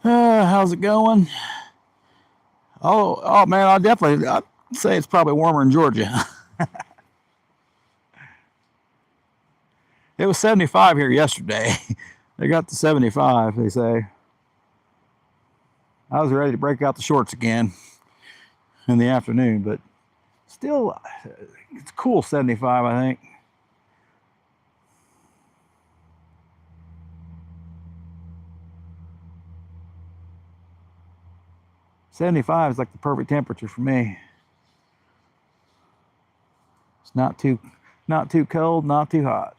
How's it going? Oh man, I'd say it's probably warmer in Georgia. It was 75 here yesterday. They got to 75, they say. I was ready to break out the shorts again in the afternoon, but still, it's cool 75, I think. '75 is like the perfect temperature for me. It's not too cold, not too hot.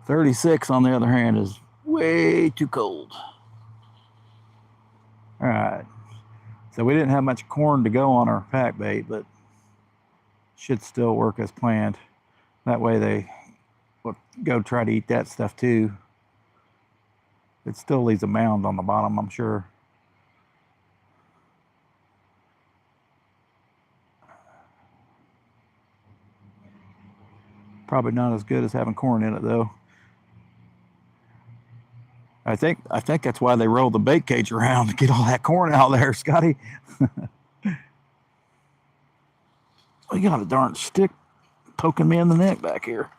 '36, on the other hand, is way too cold. All right. So we didn't have much corn to go on our pack bait, but should still work as planned. That way they will go try to eat that stuff too. It still leaves a mound on the bottom, I'm sure. Probably not as good as having corn in it though. I think that's why they roll the bait cage around to get all that corn out there, Scotty. We got a darn stick poking me in the neck back here.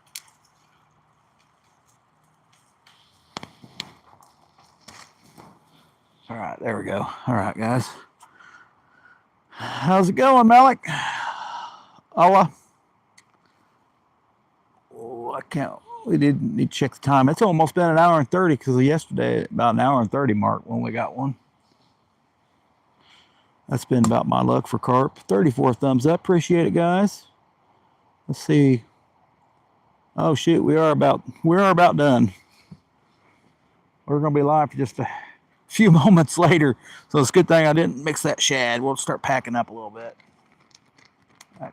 All right, there we go. All right, guys. How's it going, Malik? Allah. Oh, I can't. We did need to check the time. It's almost been 1 hour and 30 because of yesterday, about 1 hour and 30 mark when we got one. That's been about my luck for carp. 34 thumbs up. Appreciate it, guys. Let's see. Oh shoot, we are about done. We're gonna be live for just a few moments later, so it's a good thing I didn't mix that shad. We'll start packing up a little bit. I'm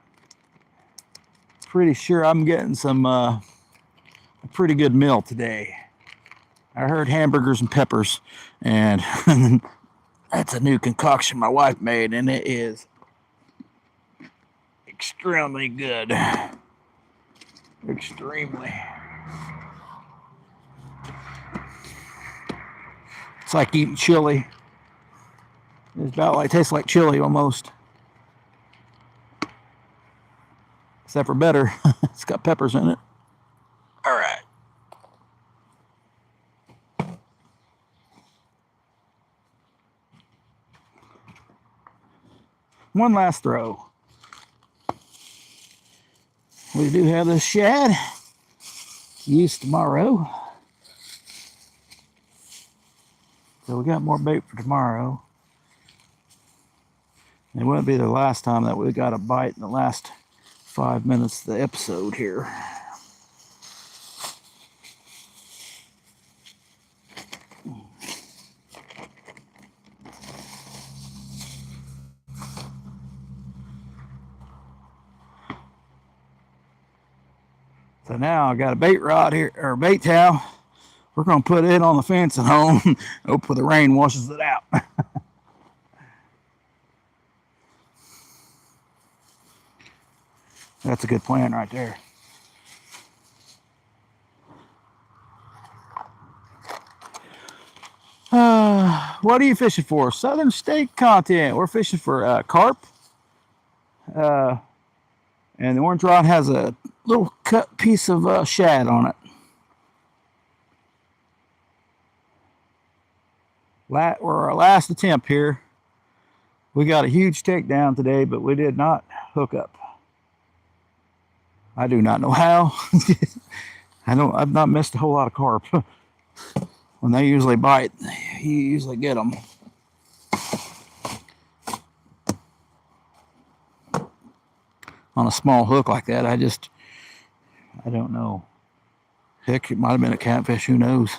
pretty sure I'm getting some a pretty good meal today. I heard hamburgers and peppers, and that's a new concoction my wife made, and it is extremely good. Extremely. It's like eating chili. It's about like, it tastes like chili almost. Except for better. It's got peppers in it. All right. One last throw. We do have this shad. Use tomorrow. So we got more bait for tomorrow. It wouldn't be the last time that we got a bite in the last 5 minutes of the episode here. So now I got a bait rod here, or a bait towel. We're going to put it on the fence at home. Hopefully the rain washes it out. That's a good plan right there. What are you fishing for? Southern State content. We're fishing for carp. And the orange rod has a little cut piece of shad on it. We're our last attempt here. We got a huge takedown today, but we did not hook up. I do not know how. I've not missed a whole lot of carp. When they usually bite, you usually get them. On a small hook like that, I don't know. Heck, it might have been a catfish, who knows?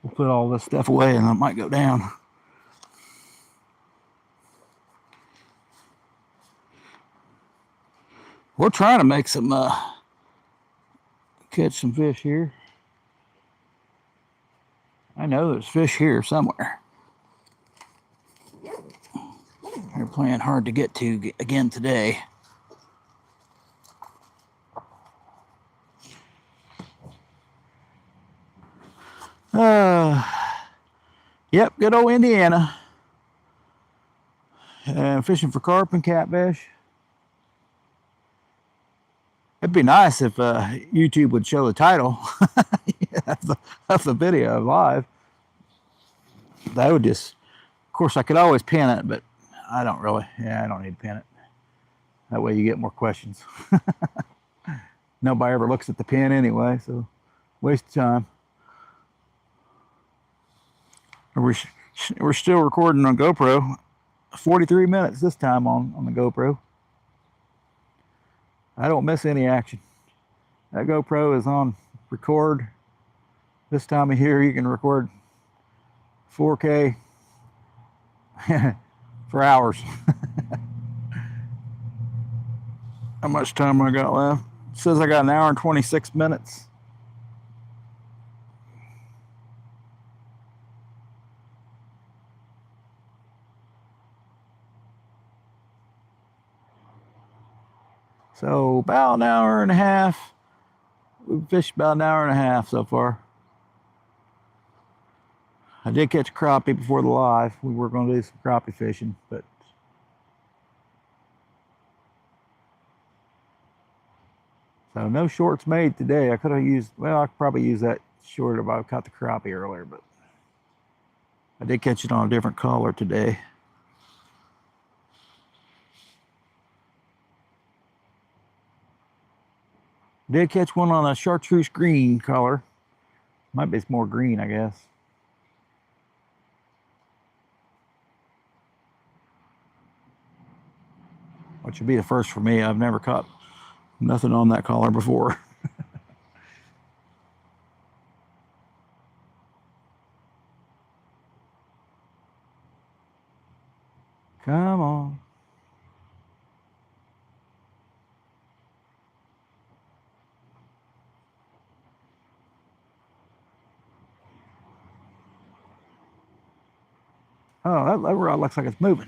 We'll put all this stuff away and it might go down. We're trying to make some, catch some fish here. I know there's fish here somewhere. They're playing hard to get to again today. Yep, good old Indiana. Fishing for carp and catfish. It'd be nice if YouTube would show the title of the video live. That would just, of course, I could always pin it, but I don't really. Yeah, I don't need to pin it. That way you get more questions. Nobody ever looks at the pin anyway, so waste of time. We're still recording on GoPro. 43 minutes this time on the GoPro. I don't miss any action. That GoPro is on record. This time of year you can record 4K for hours. How much time I got left? It says I got an hour and 26 minutes. So about an hour and a half. We've fished about an hour and a half so far. I did catch a crappie before the live. We were going to do some crappie fishing, but so no shorts made today. I could have used, well, I could probably use that short if I caught the crappie earlier, but I did catch it on a different color today. Did catch one on a chartreuse green color. Might be more green, I guess. Which would be the first for me. I've never caught nothing on that color before. Come on. Oh, that rod looks like it's moving.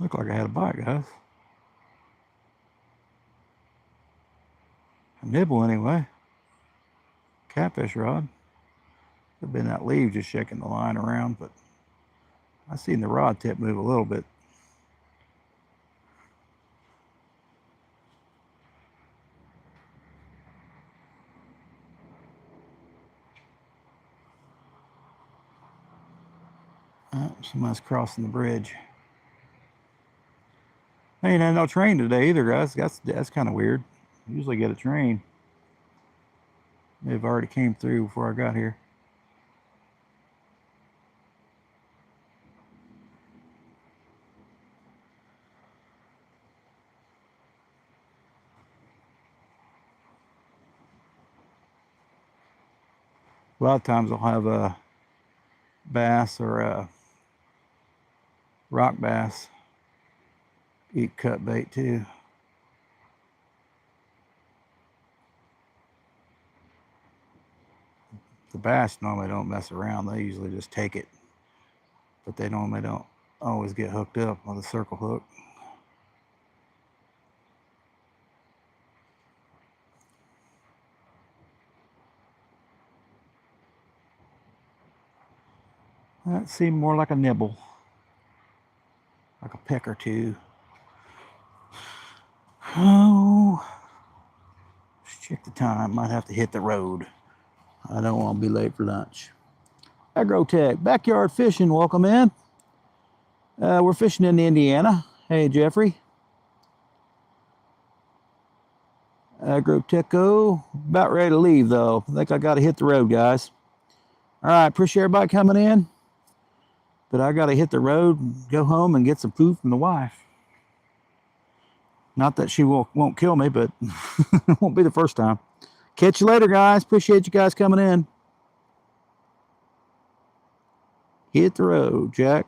Looked like I had a bite, guys. A nibble anyway. Catfish rod. Could have been that leaf just shaking the line around, but I seen the rod tip move a little bit. Somebody's crossing the bridge. I ain't had no train today either, guys. That's kind of weird. I usually get a train. They've already came through before I got here. A lot of times I'll have a bass or a rock bass eat cut bait too. The bass normally don't mess around. They usually just take it. But they normally don't always get hooked up with a circle hook. That seemed more like a nibble, like a peck or two. Oh, let's check the time. Might have to hit the road. I don't want to be late for lunch. Agrotech, backyard fishing, welcome in. We're fishing in Indiana. Hey, Jeffrey. Agrotecho, about ready to leave though. I think I got to hit the road, guys. All right, appreciate everybody coming in. But I got to hit the road and go home and get some food from the wife. Not that she won't kill me, but it won't be the first time. Catch you later, guys. Appreciate you guys coming in. Hit the road, Jack.